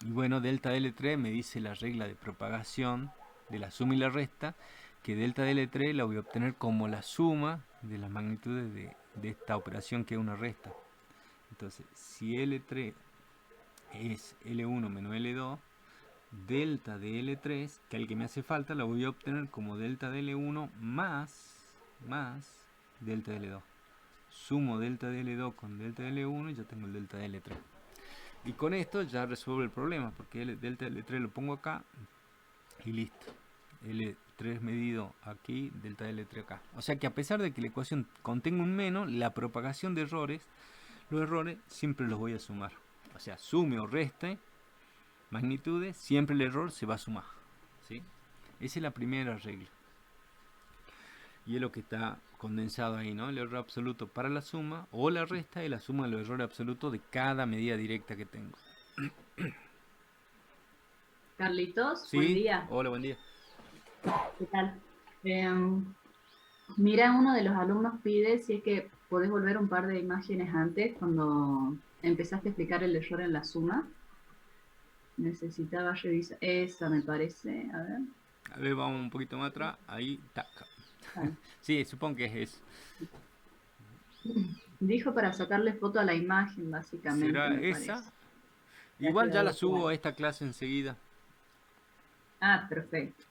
Y bueno, delta de L3 me dice la regla de propagación de la suma y la resta, que delta de L3 la voy a obtener como la suma de las magnitudes de esta operación, que es una resta. Entonces, si L3 es L1 menos L2, delta de L3, que es el que me hace falta, la voy a obtener como delta de L1 más delta de L2. Sumo delta de L2 con delta de L1 y ya tengo el delta de L3. Y con esto ya resuelvo el problema, porque el delta de L3 lo pongo acá y listo. L3 medido aquí, delta de L3 acá. O sea que a pesar de que la ecuación contenga un menos, la propagación de errores, los errores siempre los voy a sumar. O sea, sume o reste magnitudes, siempre el error se va a sumar, ¿sí? Esa es la primera regla. Y es lo que está condensado ahí, ¿no? El error absoluto para la suma o la resta es la suma de los errores absolutos de cada medida directa que tengo. Carlitos, ¿Sí? buen día. Hola, buen día. ¿Qué tal? Mira, uno de los alumnos pide si es que podés volver un par de imágenes antes, cuando empezaste a explicar el error en la suma. Necesitaba revisar. Esa me parece. A ver. A ver, vamos un poquito más atrás. Ahí, tac. Vale. Sí, supongo que es eso. Dijo para sacarle foto a la imagen, básicamente. ¿Será me esa? parece. Igual ya la subo claro. a esta clase enseguida. Ah, perfecto.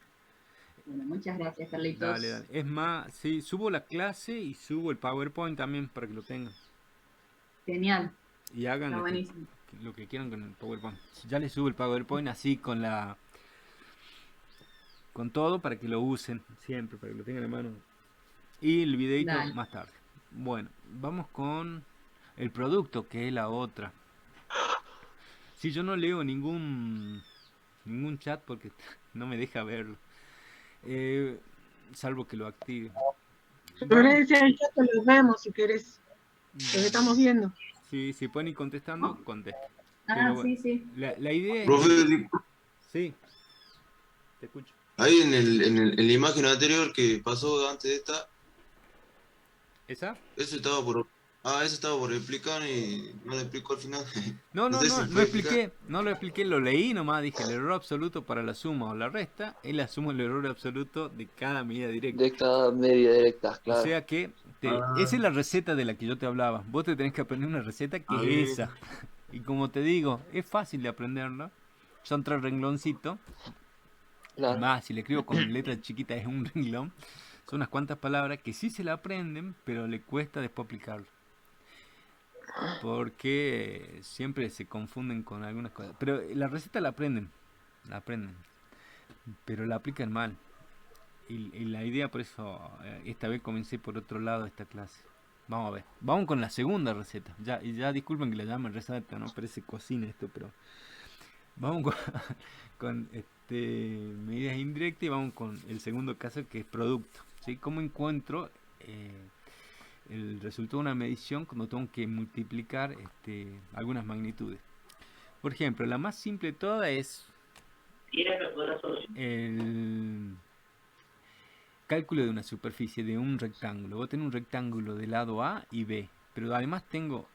Bueno, muchas gracias, Carlitos. Dale, dale. Es más, sí, subo la clase y subo el PowerPoint también para que lo tengan. Genial. Y hagan Está buenísimo. lo que quieran con el PowerPoint. Ya les subo el PowerPoint así con todo para que lo usen siempre, para que lo tengan en mano. Y el videito Dale. más tarde. Bueno, vamos con el producto, que es la otra. Si yo no leo ningún chat porque no me deja verlo. Salvo que lo active. Florencia, en el chat los vemos si querés. Los estamos viendo. Sí, si pueden ir contestando, contesto. Ah, Pero bueno, sí. la idea es... Profe, Sí, te escucho. ahí en la imagen anterior que pasó antes de esta, ¿Esa? eso estaba por explicar y no lo explicó al final. No sé si no puede explicar. expliqué, no lo expliqué, lo leí nomás, dije el error absoluto para la suma o la resta es la suma del error absoluto de cada medida directa. De cada media directa, O claro. sea que esa es la receta de la que yo te hablaba. Vos te tenés que aprender una receta que es bien. esa. Y como te digo, es fácil de aprenderla. Son 3 rengloncitos. Claro. Más, si le escribo con letras chiquitas es un renglón. Son unas cuantas palabras que sí se la aprenden, pero le cuesta después aplicarlo. Porque siempre se confunden con algunas cosas. Pero la receta la aprenden. Pero la aplican mal. Y la idea, por eso, esta vez comencé por otro lado esta clase. Vamos a ver. Vamos con la segunda receta. Ya disculpen que la llamen receta, no parece cocina esto, pero... Vamos con medidas indirectas y vamos con el segundo caso, que es producto. ¿Sí? ¿Cómo encuentro el resultado de una medición cuando tengo que multiplicar algunas magnitudes? Por ejemplo, la más simple de todas es el cálculo de una superficie de un rectángulo. Vos tenés un rectángulo de lado A y B, pero además tengo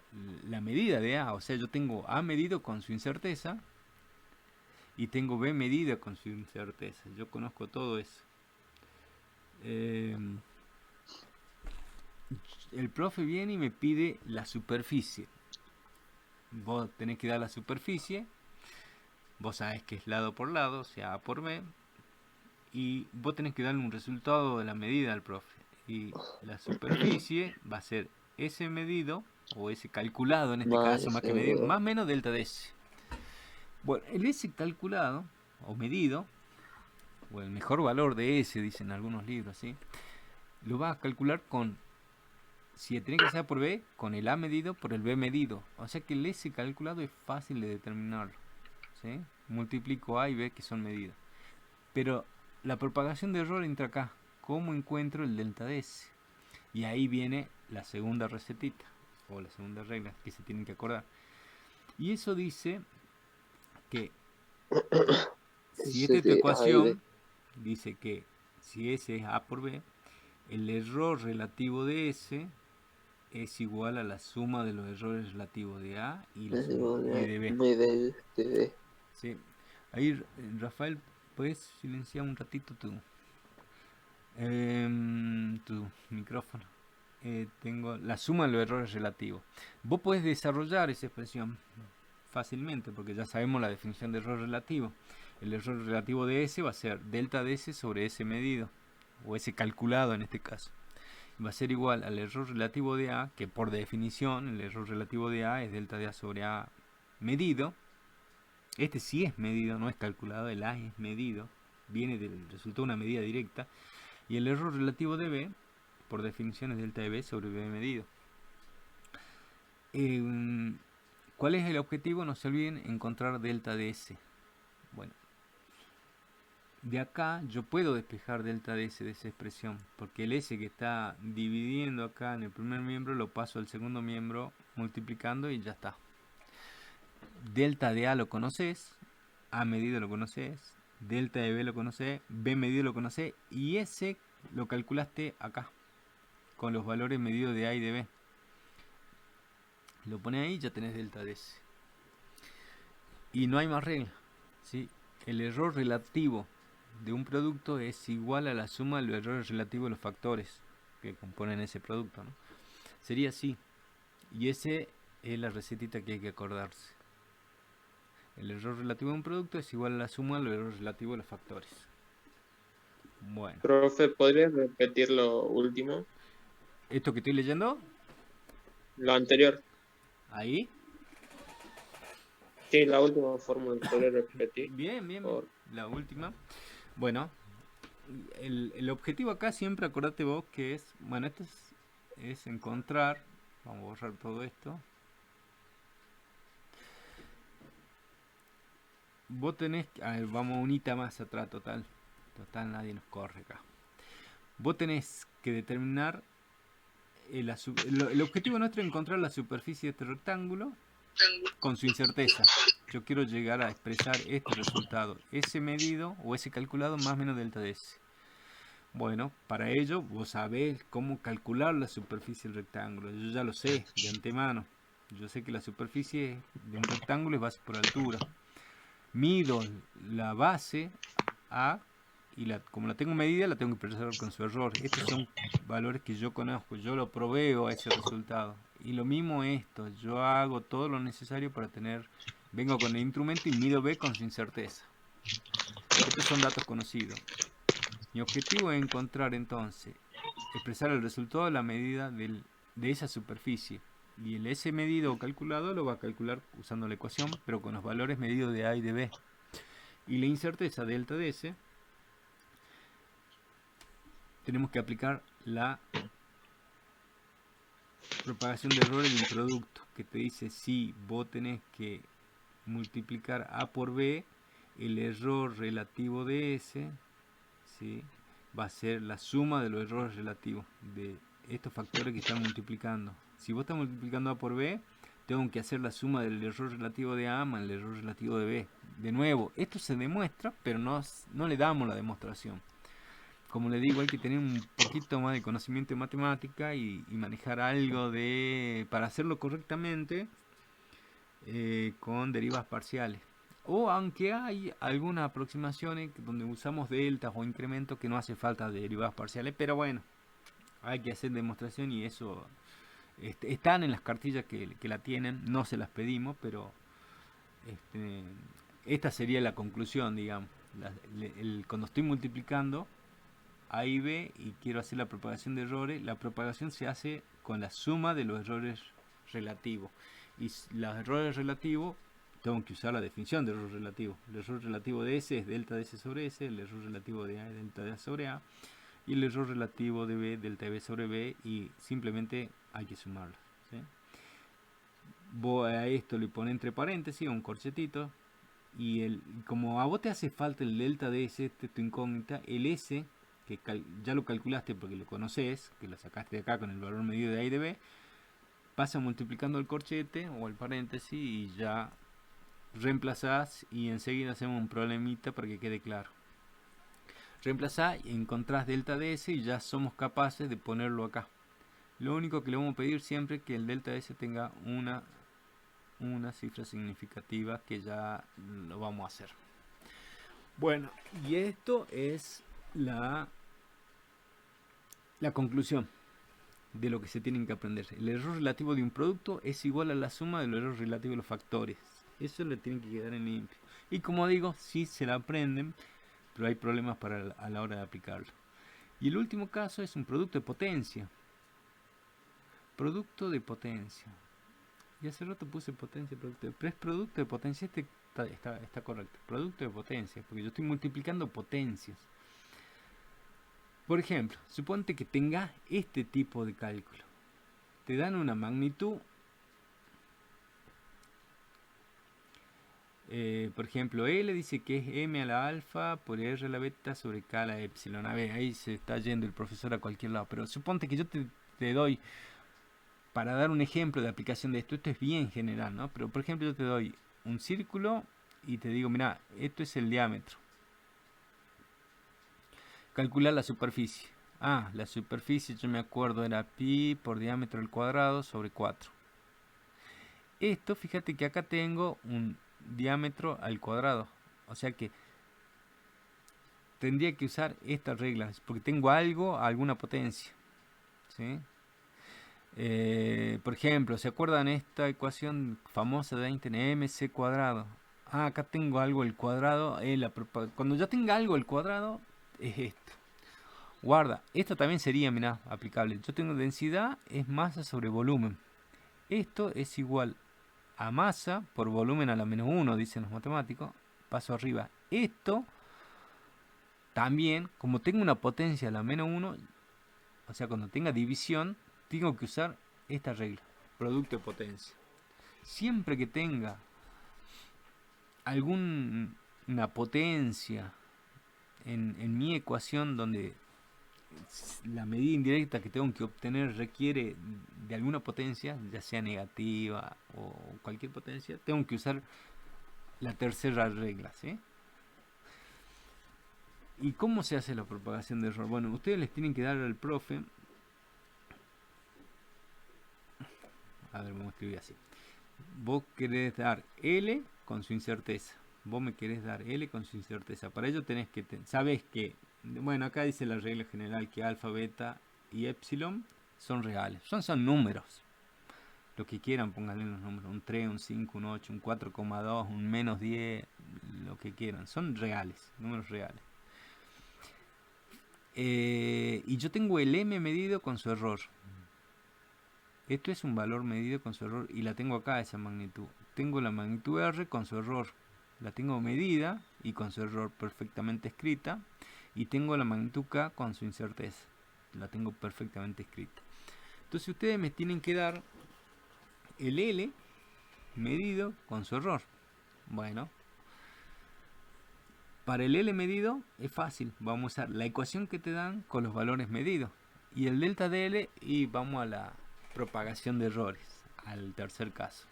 la medida de A, o sea, yo tengo A medido con su incerteza y tengo B medida con su incerteza. Yo conozco todo eso. El profe viene y me pide la superficie. Vos tenés que dar la superficie. Vos sabés que es lado por lado, o sea, A por B. Y vos tenés que darle un resultado de la medida al profe. Y la superficie va a ser S medido, o S calculado en este Más caso, más que ese, medido, más o menos delta de S. Bueno, el S calculado, o medido, o el mejor valor de S, dicen algunos libros, ¿sí? Lo vas a calcular con, si tiene que ser por B, con el A medido por el B medido. O sea que el S calculado es fácil de determinar, ¿sí? Multiplico A y B que son medidas. Pero la propagación de error entra acá. ¿Cómo encuentro el delta de S? Y ahí viene la segunda recetita, o la segunda regla que se tienen que acordar. Y eso dice que si esta ese es tu de A y B. ecuación, dice que si S es A por B, el error relativo de S es igual a la suma de los errores relativos de A y, la Es suma, igual y a de B. M de B. ¿Sí? Ahí, Rafael, ¿puedes silenciar un ratito tu micrófono? Tengo la suma de los errores relativos. Vos podés desarrollar esa expresión fácilmente porque ya sabemos la definición de error relativo. El error relativo de S va a ser delta de S sobre S medido, o S calculado en este caso. Va a ser igual al error relativo de A, que por definición el error relativo de A es delta de A sobre A medido. Este sí es medido, no es calculado, el A es medido, viene del resultado de una medida directa. Y el error relativo de B, por definición, es delta de B sobre B medido. ¿Cuál es el objetivo? No se olviden encontrar delta de S. Bueno, de acá yo puedo despejar delta de S de esa expresión, porque el S que está dividiendo acá en el primer miembro lo paso al segundo miembro multiplicando y ya está. Delta de A lo conoces, A medido lo conoces, delta de B lo conoces, B medido lo conoces y S lo calculaste acá con los valores medidos de A y de B. Lo pones ahí y ya tenés delta de S. Y no hay más regla, ¿sí? El error relativo de un producto es igual a la suma de los errores relativos de los factores que componen ese producto, ¿no? Sería así. Y ese es la recetita que hay que acordarse. El error relativo de un producto es igual a la suma de los errores relativos de los factores. Bueno. Profe, ¿podrías repetir lo último? ¿Esto que estoy leyendo? Lo anterior. Ahí. Sí, la última fórmula, ¿podrías repetir? Bien, bien. Por... La última. Bueno, el objetivo acá siempre, acordate vos que es, bueno, esto es encontrar, vamos a borrar todo esto. Vos tenés, a ver, vamos unita más atrás, total nadie nos corre acá. Vos tenés que determinar, el objetivo nuestro es encontrar la superficie de este rectángulo con su incerteza. Yo quiero llegar a expresar este resultado, S medido o S calculado más o menos delta de S. Bueno, para ello vos sabés cómo calcular la superficie del rectángulo. Yo ya lo sé de antemano. Yo sé que la superficie de un rectángulo es base por altura. Mido la base A y como la tengo medida la tengo que expresar con su error. Estos son valores que yo conozco, yo lo proveo a ese resultado. Y lo mismo esto, yo hago todo lo necesario para vengo con el instrumento y mido B con su incerteza. Estos son datos conocidos. Mi objetivo es encontrar entonces, expresar el resultado de la medida de esa superficie. Y el S medido o calculado lo va a calcular usando la ecuación, pero con los valores medidos de A y de B. Y la incerteza delta de S, tenemos que aplicar la propagación de errores de un producto, que te dice si vos tenés que multiplicar A por B, el error relativo de S, ¿sí?, va a ser la suma de los errores relativos de estos factores que están multiplicando. Si vos estás multiplicando A por B, tengo que hacer la suma del error relativo de A más el error relativo de B. De nuevo, esto se demuestra, pero no le damos la demostración. Como le digo, hay que tener un poquito más de conocimiento de matemática y manejar algo para hacerlo correctamente con derivas parciales. O aunque hay algunas aproximaciones donde usamos deltas o incrementos que no hace falta derivadas parciales, pero bueno, hay que hacer demostración y eso están en las cartillas que la tienen, no se las pedimos, pero esta sería la conclusión, digamos. Cuando estoy multiplicando A y B y quiero hacer la propagación de errores, la propagación se hace con la suma de los errores relativos. Y los errores relativos, tengo que usar la definición de error relativo. El error relativo de S es delta de S sobre S, el error relativo de A es delta de A sobre A, y el error relativo de B, delta de B sobre B, y simplemente hay que sumarlo, ¿sí? Vos a esto le pones entre paréntesis un corchetito, y como a vos te hace falta el delta de S, tu incógnita, el S, que ya lo calculaste porque lo conoces, que lo sacaste de acá con el valor medido de A y de B, pasa multiplicando el corchete o el paréntesis y ya reemplazás y enseguida hacemos un problemita para que quede claro. Reemplazás y encontrás delta de S y ya somos capaces de ponerlo acá. Lo único que le vamos a pedir siempre es que el delta de S tenga una cifra significativa, que ya lo vamos a hacer. Bueno, y esto es la conclusión de lo que se tienen que aprender. El error relativo de un producto es igual a la suma del error relativo de los factores. Eso le tiene que quedar en limpio. Y como digo, sí se la aprenden, pero hay problemas a la hora de aplicarlo. Y el último caso es un producto de potencia. Producto de potencia. Y hace rato puse potencia, pero es producto de potencia. Está correcto. Producto de potencia, porque yo estoy multiplicando potencias. Por ejemplo, suponte que tengas este tipo de cálculo. Te dan una magnitud. Por ejemplo, L dice que es M a la alfa por R a la beta sobre K a la epsilon. A ver, ahí se está yendo el profesor a cualquier lado. Pero suponte que yo te doy, para dar un ejemplo de aplicación de esto es bien general, ¿no? Pero por ejemplo yo te doy un círculo y te digo, mira, esto es el diámetro. Calcular la superficie. La superficie, yo me acuerdo, era pi por diámetro al cuadrado sobre 4. Esto, fíjate que acá tengo un diámetro al cuadrado. O sea que tendría que usar estas reglas, porque tengo alguna potencia, ¿sí? Por ejemplo, ¿se acuerdan esta ecuación famosa de Einstein? MC cuadrado. Acá tengo algo al cuadrado. Cuando ya tenga algo al cuadrado, es esto. Guarda, esto también sería, mirá, aplicable. Yo tengo densidad, es masa sobre volumen. Esto es igual a masa por volumen a la menos 1, dicen los matemáticos. Paso arriba. Esto también, como tengo una potencia a la menos 1, o sea, cuando tenga división, tengo que usar esta regla. Producto de potencia. Siempre que tenga alguna potencia en mi ecuación donde la medida indirecta que tengo que obtener requiere de alguna potencia, ya sea negativa o cualquier potencia, tengo que usar la tercera regla, ¿sí? ¿Y cómo se hace la propagación de error? Bueno, ustedes les tienen que dar al profe. A ver, vamos a escribir así. Vos querés dar L con su incerteza. Vos me querés dar L con su incerteza. Para ello tenés que... Sabes que... Bueno, acá dice la regla general que alfa, beta y epsilon son reales. Son números. Lo que quieran, pónganle los números. Un 3, un 5, un 8, un 4,2, un menos 10. Lo que quieran. Son reales. Números reales. Y yo tengo el M medido con su error. Esto es un valor medido con su error. Y la tengo acá, esa magnitud. Tengo la magnitud R con su error. La tengo medida y con su error perfectamente escrita. Y tengo la magnitud K con su incerteza. La tengo perfectamente escrita. Entonces ustedes me tienen que dar el L medido con su error. Bueno. Para el L medido es fácil. Vamos a usar la ecuación que te dan con los valores medidos. Y el delta de L y vamos a la propagación de errores. Al tercer caso.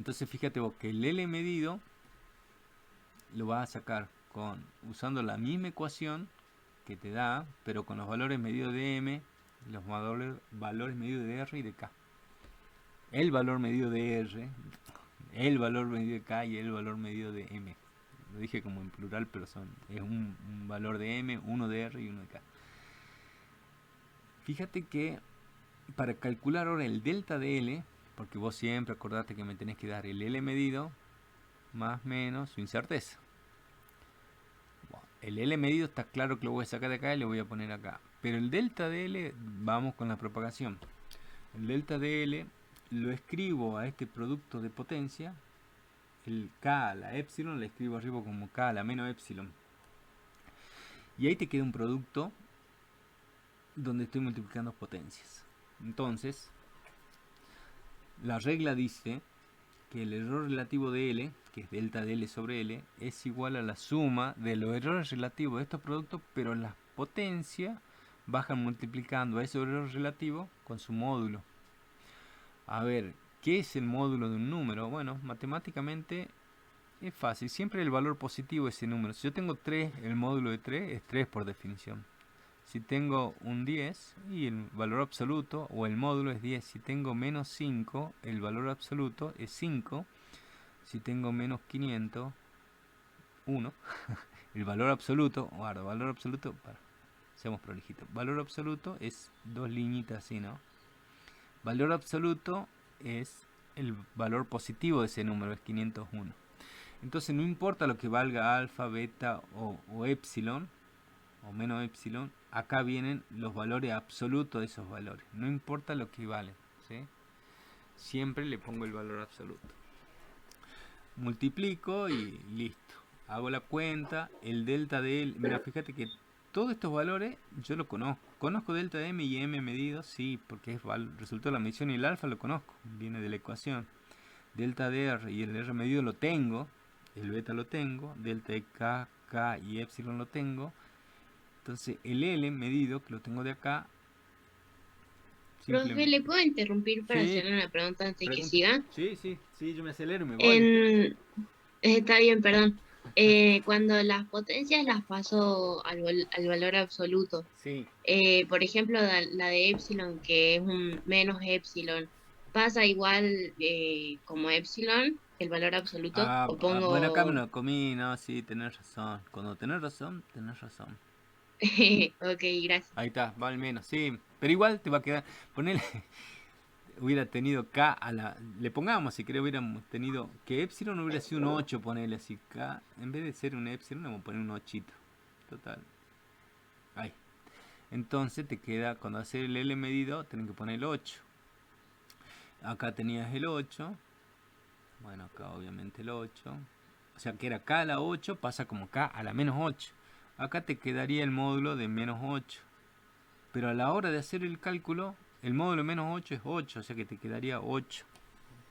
Entonces fíjate vos que el L medido lo vas a sacar usando la misma ecuación que te da, pero con los valores medidos de M, los valores medidos de R y de K. El valor medido de R, el valor medido de K y el valor medido de M. Lo dije como en plural, pero es un valor de M, uno de R y uno de K. Fíjate que para calcular ahora el delta de L, porque vos siempre acordate que me tenés que dar el L medido más menos su incerteza. Bueno, el L medido está claro que lo voy a sacar de acá y lo voy a poner acá. Pero el delta de L, vamos con la propagación. El delta de L lo escribo a este producto de potencia. El K a la epsilon le escribo arriba como K a la menos epsilon. Y ahí te queda un producto donde estoy multiplicando potencias. Entonces, la regla dice que el error relativo de L, que es delta de L sobre L, es igual a la suma de los errores relativos de estos productos, pero las potencias bajan multiplicando a ese error relativo con su módulo. A ver, ¿qué es el módulo de un número? Bueno, matemáticamente es fácil. Siempre el valor positivo es ese número. Si yo tengo 3, el módulo de 3 es 3 por definición. Si tengo un 10 y el valor absoluto o el módulo es 10. Si tengo menos 5, el valor absoluto es 5. Si tengo menos 500, 1. El valor absoluto, guarda, valor absoluto, seamos prolijitos. Valor absoluto es 2 liñitas así, ¿no? Valor absoluto es el valor positivo de ese número, es 501. Entonces no importa lo que valga alfa, beta o epsilon, o menos epsilon, acá vienen los valores absolutos de esos valores. No importa lo que valen, ¿sí? Siempre le pongo el valor absoluto. Multiplico y listo. Hago la cuenta, el delta de L. Mira, fíjate que todos estos valores yo lo conozco. Conozco delta de M y M medido, sí, porque es resultado de la medición y el alfa lo conozco, viene de la ecuación. Delta de R y el R medido lo tengo, el beta lo tengo, delta de K, K y epsilon lo tengo. Entonces el L medido, que lo tengo de acá. Profe, ¿le puedo interrumpir para Sí. hacerle una pregunta antes que siga? Sí, yo me acelero y me voy. Está bien, perdón. Cuando las potencias las paso al valor absoluto, Sí. por ejemplo, la de epsilon, que es un menos epsilon, ¿pasa igual como epsilon, el valor absoluto? ¿O pongo... Bueno, acá me lo comí, no, sí, tenés razón. Cuando tenés razón, tenés razón. Ok, gracias. Ahí está, va al menos, sí. Pero igual te va a quedar. Ponele. Hubiera tenido K a la. Le pongamos, si querés, hubiéramos tenido. Que epsilon hubiera sido un 8, ponele así. K, en vez de ser un epsilon, le vamos a poner un 8. Total. Ahí. Entonces te queda, cuando haces el L medido, tenés que poner el 8. Acá tenías el 8. Bueno, acá obviamente el 8. O sea que era K a la 8, pasa como K a la menos 8. Acá te quedaría el módulo de menos 8. Pero a la hora de hacer el cálculo, el módulo de menos 8 es 8, o sea que te quedaría 8.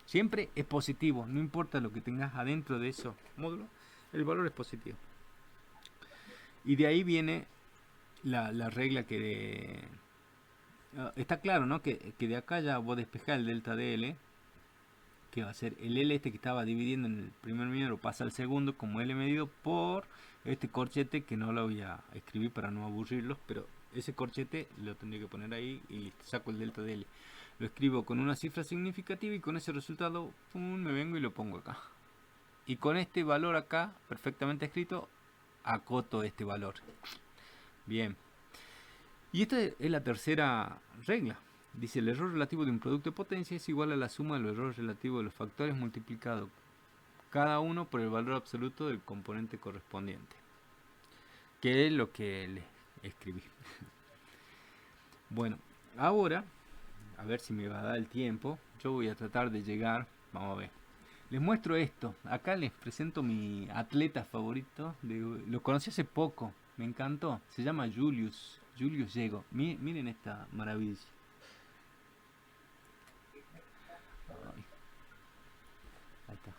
Siempre es positivo, no importa lo que tengas adentro de esos módulos, el valor es positivo. Y de ahí viene la regla que está claro, ¿no? Que de acá ya vos despejás el delta de L, que va a ser el L este que estaba dividiendo en el primer medido, pasa al segundo como L medido por este corchete, que no lo voy a escribir para no aburrirlos, pero ese corchete lo tendría que poner ahí y listo, saco el delta de L. Lo escribo con una cifra significativa y con ese resultado me vengo y lo pongo acá. Y con este valor acá, perfectamente escrito, acoto este valor. Bien. Y esta es la tercera regla. Dice, el error relativo de un producto de potencia es igual a la suma de los errores relativos de los factores multiplicados cada uno por el valor absoluto del componente correspondiente. Que es lo que les escribí. Bueno, ahora, a ver si me va a dar el tiempo. Yo voy a tratar de llegar, vamos a ver. Les muestro esto. Acá les presento mi atleta favorito. Lo conocí hace poco, me encantó. Se llama Julius Yego. Miren esta maravilla. Ahí está.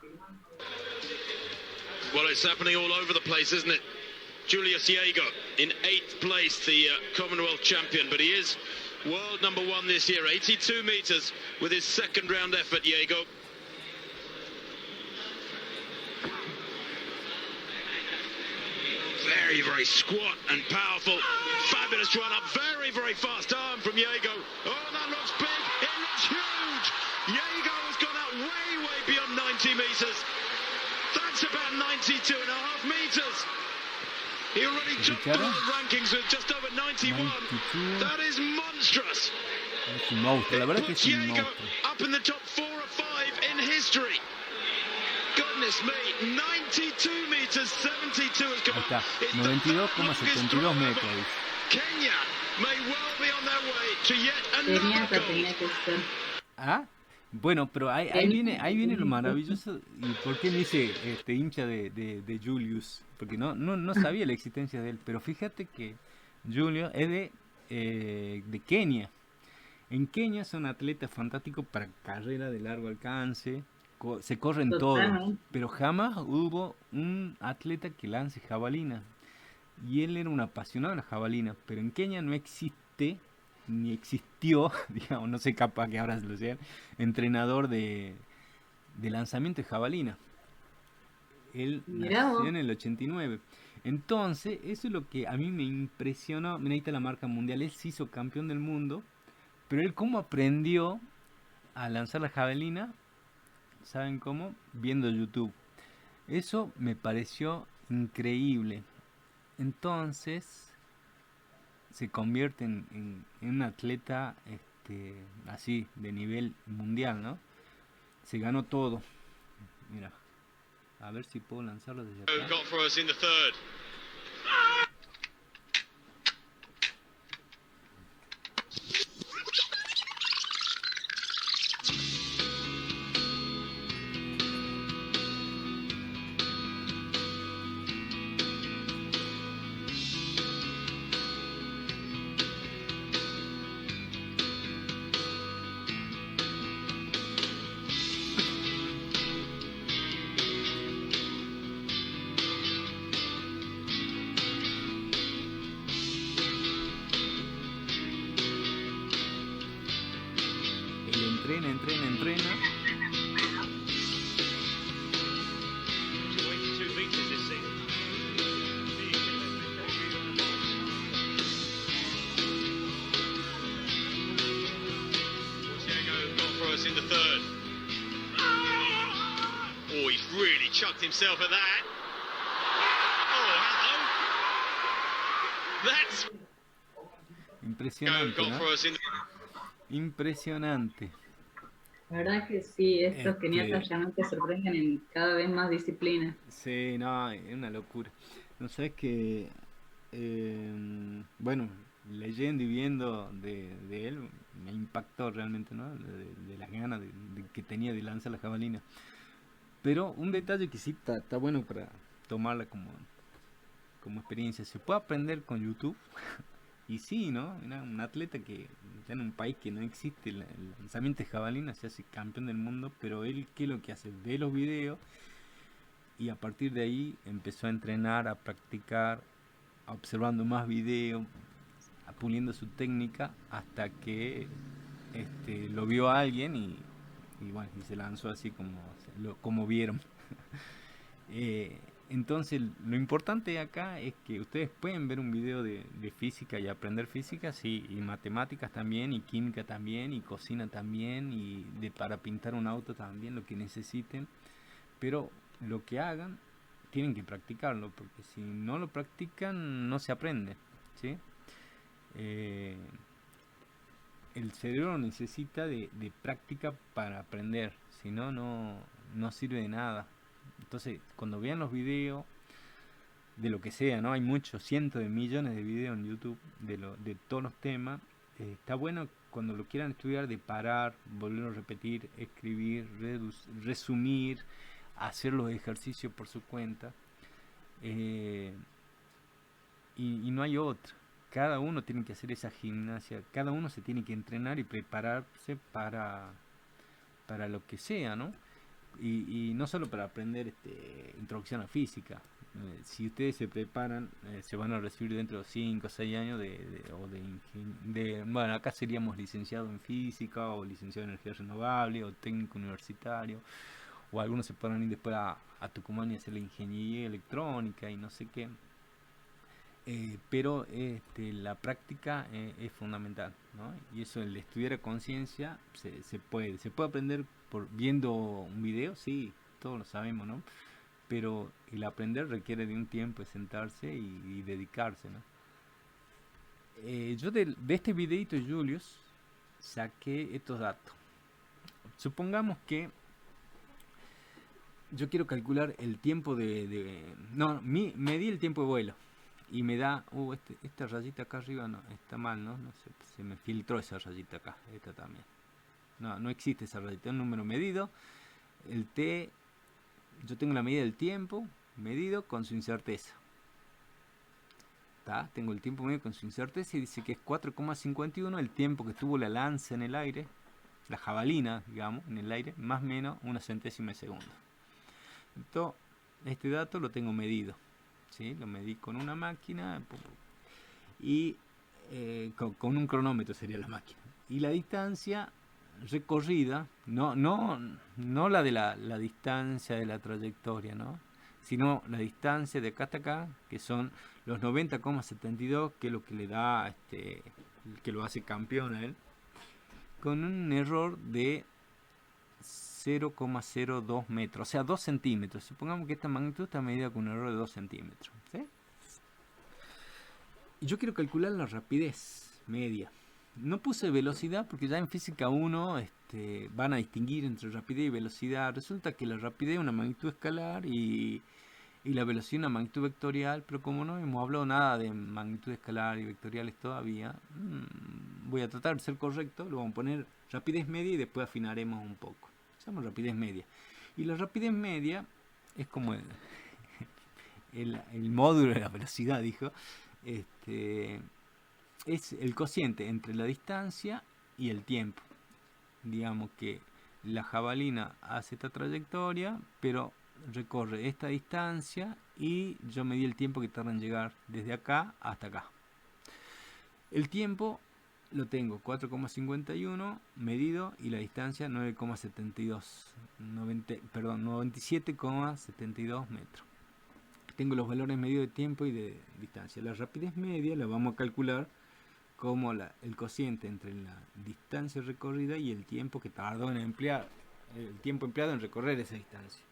Well, it's happening all over the place, isn't it? Julius Yego in 8th place, the Commonwealth champion, but he is world number 1 this year. 82 meters with his second round effort, Yego. very, very squat and powerful. Fabulous run up, very, very fast arm from Jago. Oh, that looks big, it looks huge. Jago has gone out way, way beyond 90 meters. That's about 92 and a half meters. He already topped the world rankings with just over 91. 92. That is monstrous. Es un monstruo, la verdad que Puts es un Jago monstruo. up in the top 4 or 5 in history. Goodness me, 92 meters, 72 has come Ahí está, up. It's the third 92,72 longest metros. run ever. Kenya may well be on their way to yet Tenía another que, tenía gold. que ser. Ah, bueno, pero ahí viene lo maravilloso. ¿Y por qué me hice hincha de Julius? Porque no sabía la existencia de él. Pero fíjate que Julius es de Kenia. En Kenia son atletas fantásticos para carrera de largo alcance. Se corren todos. Pero jamás hubo un atleta que lance jabalina. Y él era un apasionado de la jabalina. Pero en Kenia no existe, ni existió, digamos, no sé, capaz que ahora lo sean, entrenador de lanzamiento de jabalina. Él nació en el 89. Entonces, eso es lo que a mí me impresionó. Mira, ahí está la marca mundial. Él se hizo campeón del mundo. Pero él, ¿cómo aprendió a lanzar la jabalina? ¿Saben cómo? Viendo YouTube. Eso me pareció increíble. Entonces se convierte en un atleta así, de nivel mundial, ¿no? Se ganó todo. Mira, a ver si puedo lanzarlo desde acá. Got for us in the third. Él entrena. 22 meters this season. Thiago got for us in the third. Oh, he's really chucked himself at that. Oh, hello. That's Impresionante, got ¿no? for us in the... Impresionante. La verdad que sí, estos keniatas realmente sorprenden en cada vez más disciplinas. Sí, no, es una locura. No sabes que, bueno, leyendo y viendo de él, me impactó realmente, ¿no? De las ganas que tenía de lanzar la jabalina. Pero un detalle que sí está bueno para tomarla como experiencia. Se puede aprender con YouTube. Y sí, ¿no? Era un atleta que está en un país que no existe el lanzamiento de jabalina, se hace campeón del mundo, pero él, ¿qué es lo que hace? Ve los videos y a partir de ahí empezó a entrenar, a practicar, observando más videos, puliendo su técnica hasta que lo vio a alguien y bueno, y se lanzó así como vieron. Entonces lo importante acá es que ustedes pueden ver un video de física y aprender física, sí, y matemáticas también, y química también, y cocina también, y para pintar un auto también, lo que necesiten, pero lo que hagan tienen que practicarlo, porque si no lo practican no se aprende, ¿sí? El cerebro necesita de práctica para aprender, si no, no sirve de nada. Entonces, cuando vean los videos de lo que sea, ¿no? Hay muchos, cientos de millones de videos en YouTube de todos los temas. Está bueno cuando lo quieran estudiar de parar, volverlo a repetir, escribir, resumir, hacer los ejercicios por su cuenta. Y no hay otra. Cada uno tiene que hacer esa gimnasia, cada uno se tiene que entrenar y prepararse para lo que sea, ¿no? Y no solo para aprender introducción a física. Si ustedes se preparan, se van a recibir dentro de 5 o 6 años bueno, acá seríamos licenciado en física o licenciado en energía renovable o técnico universitario, o algunos se podrán ir después a Tucumán y hacer la ingeniería electrónica y no sé qué. pero la práctica es fundamental, ¿no? Y eso, el estudiar a conciencia, se puede aprender por viendo un video, sí, todos lo sabemos, ¿no? Pero el aprender requiere de un tiempo de sentarse y dedicarse, ¿no? Yo de este videito, Julius, saqué estos datos. Supongamos que yo quiero calcular el tiempo medí el tiempo de vuelo y me da, esta rayita acá arriba no, está mal, ¿no? No sé, se me filtró esa rayita acá, esta también. No existe esa rayita, es un número medido. El T, yo tengo la medida del tiempo medido con su incerteza. Tengo el tiempo medido con su incerteza y dice que es 4,51 el tiempo que tuvo la lanza en el aire, la jabalina, digamos, en el aire, más o menos una centésima de segundo. Entonces, este dato lo tengo medido, ¿sí? Lo medí con una máquina y con un cronómetro sería la máquina. Y la distancia recorrida, no la de la distancia de la trayectoria, ¿no? Sino la distancia de acá hasta acá, que son los 90,72, que es lo que le da, que lo hace campeón a él, con un error de 0,02 metros, o sea, 2 centímetros. Supongamos que esta magnitud está medida con un error de 2 centímetros, ¿sí? Y yo quiero calcular la rapidez media. No puse velocidad porque ya en física 1 van a distinguir entre rapidez y velocidad. Resulta que la rapidez es una magnitud escalar y la velocidad una magnitud vectorial, pero como no hemos hablado nada de magnitud escalar y vectoriales todavía, voy a tratar de ser correcto, lo vamos a poner rapidez media y después afinaremos un poco. Usamos rapidez media. Y la rapidez media es como el módulo de la velocidad, dijo. Es el cociente entre la distancia y el tiempo. Digamos que la jabalina hace esta trayectoria, pero recorre esta distancia y yo medí el tiempo que tarda en llegar desde acá hasta acá. El tiempo lo tengo 4,51 medido y la distancia 97,72 metros. Tengo los valores medidos de tiempo y de distancia. La rapidez media la vamos a calcular como el cociente entre la distancia recorrida y el tiempo que tardó en emplear, el tiempo empleado en recorrer esa distancia.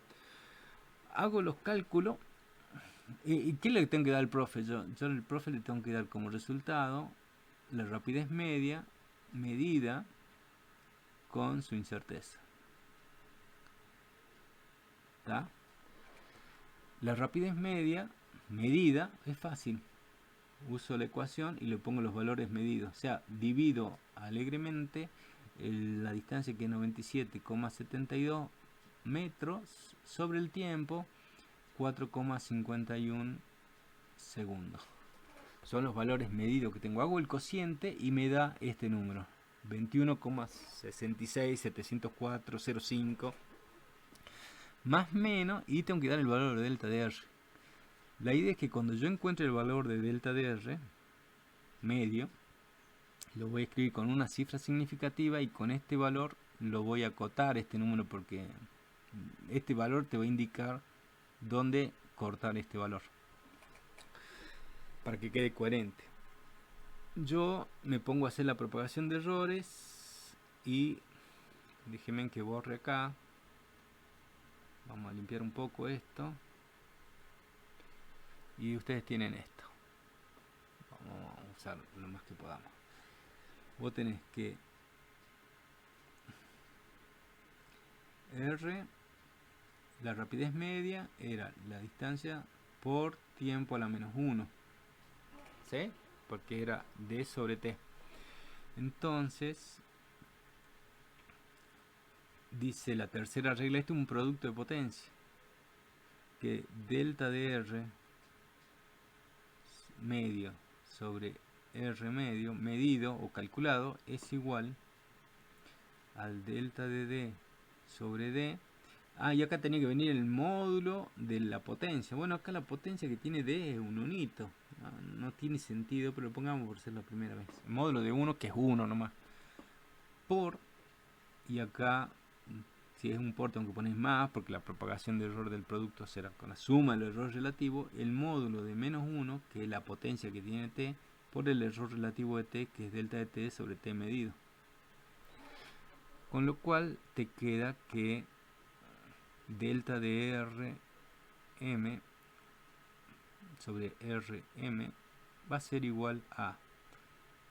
Hago los cálculos y ¿qué le tengo que dar al profe? Yo al profe le tengo que dar como resultado la rapidez media medida con su incerteza. ¿Está? La rapidez media medida es fácil. Uso la ecuación y le pongo los valores medidos. O sea, divido alegremente la distancia, que es 97,72 metros, sobre el tiempo 4,51 segundos. Son los valores medidos que tengo. Hago el cociente y me da este número: 21,66704,05 más menos, y tengo que dar el valor de delta de R. La idea es que cuando yo encuentre el valor de delta de R medio, lo voy a escribir con una cifra significativa y con este valor lo voy a acotar, este número, porque este valor te va a indicar dónde cortar este valor para que quede coherente. Yo me pongo a hacer la propagación de errores y déjenme que borre acá. Vamos a limpiar un poco esto. Y ustedes tienen esto. Vamos a usar lo más que podamos. Vos tenés que R, la rapidez media era la distancia por tiempo a la menos 1. ¿Sí? Porque era D sobre T. Entonces, dice la tercera regla, este es un producto de potencia, que delta de R medio sobre R medio medido o calculado es igual al delta de D sobre D. Y acá tenía que venir el módulo de la potencia. Bueno, acá la potencia que tiene D es un unito. No tiene sentido, pero lo pongamos por ser la primera vez. El módulo de 1, que es 1 nomás. Por, y acá si es un porte, aunque pones más, porque la propagación de error del producto será con la suma del error relativo, el módulo de menos 1, que es la potencia que tiene t, por el error relativo de t, que es delta de t sobre t medido. Con lo cual te queda que delta de Rm sobre Rm va a ser igual a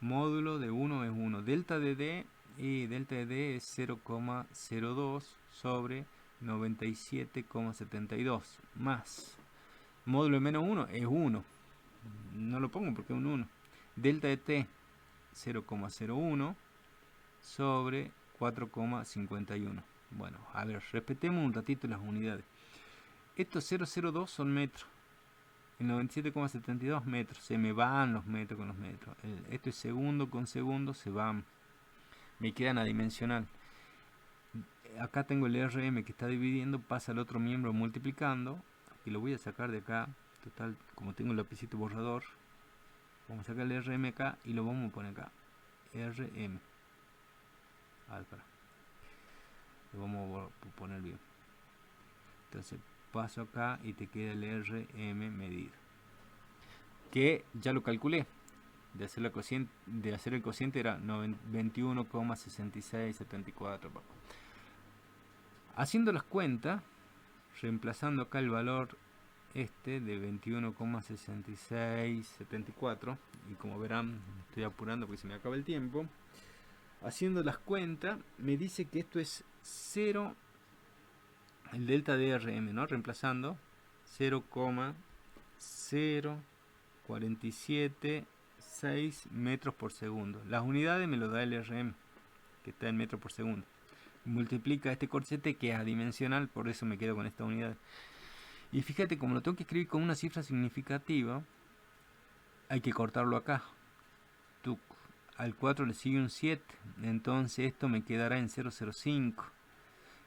módulo de 1 es 1, delta de d, y delta de d es 0,02 sobre 97,72 más módulo de menos 1 es 1, no lo pongo porque es un 1, delta de t 0,01 sobre 4,51. Bueno, a ver, respetemos un ratito las unidades. Estos 0,02 son metros, el 97,72 metros, se me van los metros con los metros, esto es segundo con segundo, se van, me quedan a dimensional. Acá tengo el RM que está dividiendo, pasa al otro miembro multiplicando, y lo voy a sacar de acá, total, como tengo el lapicito borrador, vamos a sacar el RM acá y lo vamos a poner acá, RM. A ver, para. Lo vamos a poner bien. Entonces paso acá y te queda el RM medido, que ya lo calculé. De hacer el cociente era 21,6674. Haciendo las cuentas, reemplazando acá el valor de 21,6674, y como verán me estoy apurando porque se me acaba el tiempo. Haciendo las cuentas me dice que esto es 0, el delta de Rm, ¿no? Reemplazando 0,0476 metros por segundo. Las unidades me lo da el Rm, que está en metros por segundo. Multiplica este corchete que es adimensional, por eso me quedo con esta unidad. Y fíjate, como lo tengo que escribir con una cifra significativa, hay que cortarlo acá. Al 4 le sigue un 7, entonces esto me quedará en 0,05.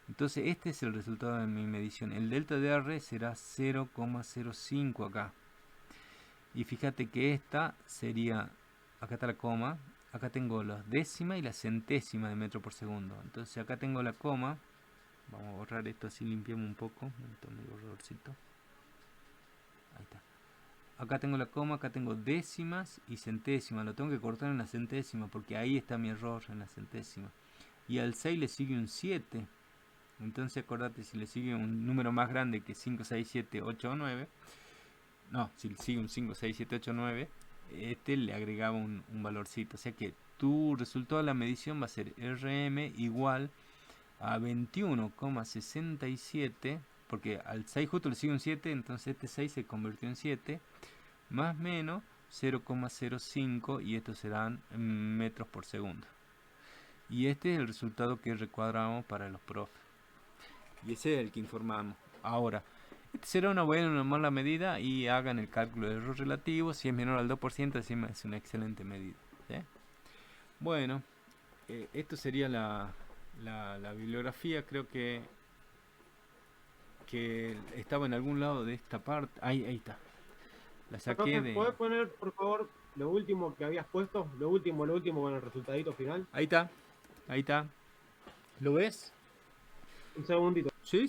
Entonces este es el resultado de mi medición. El delta de R será 0,05 acá. Y fíjate que esta sería, acá está la coma, acá tengo la décima y la centésima de metro por segundo. Entonces acá tengo la coma, vamos a borrar esto así limpiamos un poco, un borradorcito. Ahí está. Acá tengo la coma, acá tengo décimas y centésimas. Lo tengo que cortar en la centésima porque ahí está mi error, en la centésima. Y al 6 le sigue un 7. Entonces acordate, si le sigue un número más grande que 5, 6, 7, 8 o 9. No, si le sigue un 5, 6, 7, 8 o 9. Le agregaba un valorcito. O sea que tu resultado de la medición va a ser RM igual a 21,67. Porque al 6 justo le sigue un 7, entonces este 6 se convirtió en 7, más menos 0,05, y estos serán metros por segundo. Y este es el resultado que recuadramos para los profes. Y ese es el que informamos. Ahora, este será una buena o una mala medida, y hagan el cálculo de error relativo. Si es menor al 2%, encima es una excelente medida, ¿sí? Bueno, esto sería la bibliografía. Creo que estaba en algún lado de esta parte. Ahí está. La saqué de... ¿Puedes poner, por favor, lo último que habías puesto? Lo último con el resultadito final. Ahí está. ¿Lo ves? Un segundito. Sí.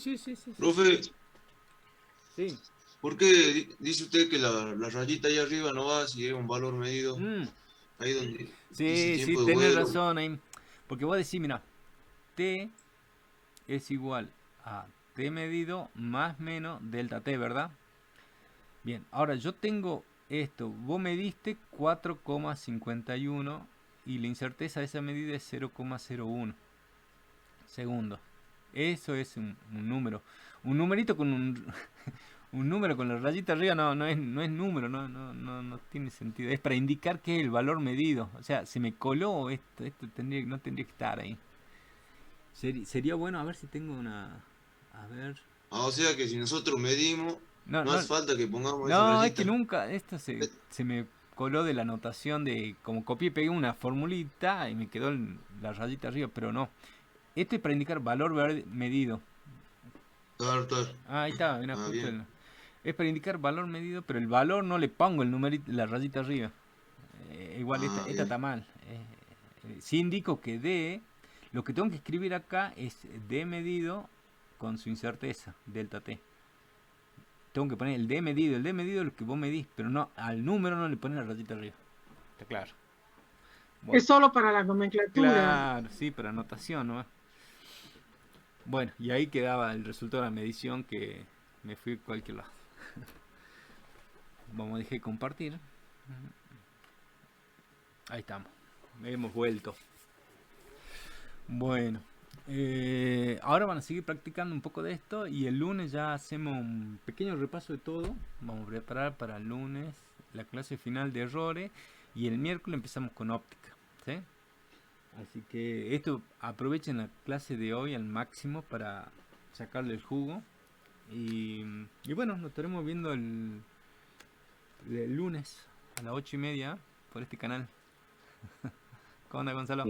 Profe, Sí. ¿por qué dice usted que la rayita ahí arriba no va si es un valor medido? Ahí donde dice Sí, tiempo de tenés vuelo. razón ahí. Porque vos decís, mira, T es igual a T medido más menos delta T, ¿verdad? Bien, ahora yo tengo esto. Vos me diste 4,51 y la incerteza de esa medida es 0,01 segundos. Eso es un número. Un numerito con un número con la rayita arriba no es número, no tiene sentido. Es para indicar que es el valor medido. O sea, se me coló esto no tendría que estar ahí. Sería bueno, a ver si tengo una... A ver... O sea que si nosotros medimos, no hace falta que pongamos esa No, rayita. es que nunca... Esto se me coló de la anotación de... Como copié y pegué una formulita y me quedó la rayita arriba, pero no. Esto es para indicar valor medido. Claro. Ahí está, mira, justo es para indicar valor medido, pero el valor no le pongo el numerito, la rayita arriba. Igual esta está mal. Si indico que D, Lo que tengo que escribir acá es D medido con su incerteza, delta T. Tengo que poner el D medido es lo que vos medís, pero no, al número no le pones la rayita arriba. Está claro. Bueno. Es solo para la nomenclatura. Claro, sí, para anotación, ¿no? Bueno, y ahí quedaba el resultado de la medición, que me fui a cualquier lado. Vamos a dejar de compartir. Ahí estamos. Hemos vuelto. Bueno. Ahora van a seguir practicando un poco de esto y el lunes ya hacemos un pequeño repaso de todo. Vamos a preparar para el lunes la clase final de errores y el miércoles empezamos con óptica, ¿sí? Así que esto, aprovechen la clase de hoy al máximo para sacarle el jugo y bueno, nos estaremos viendo el lunes a las 8:30 por este canal. ¿Cómo anda, Gonzalo?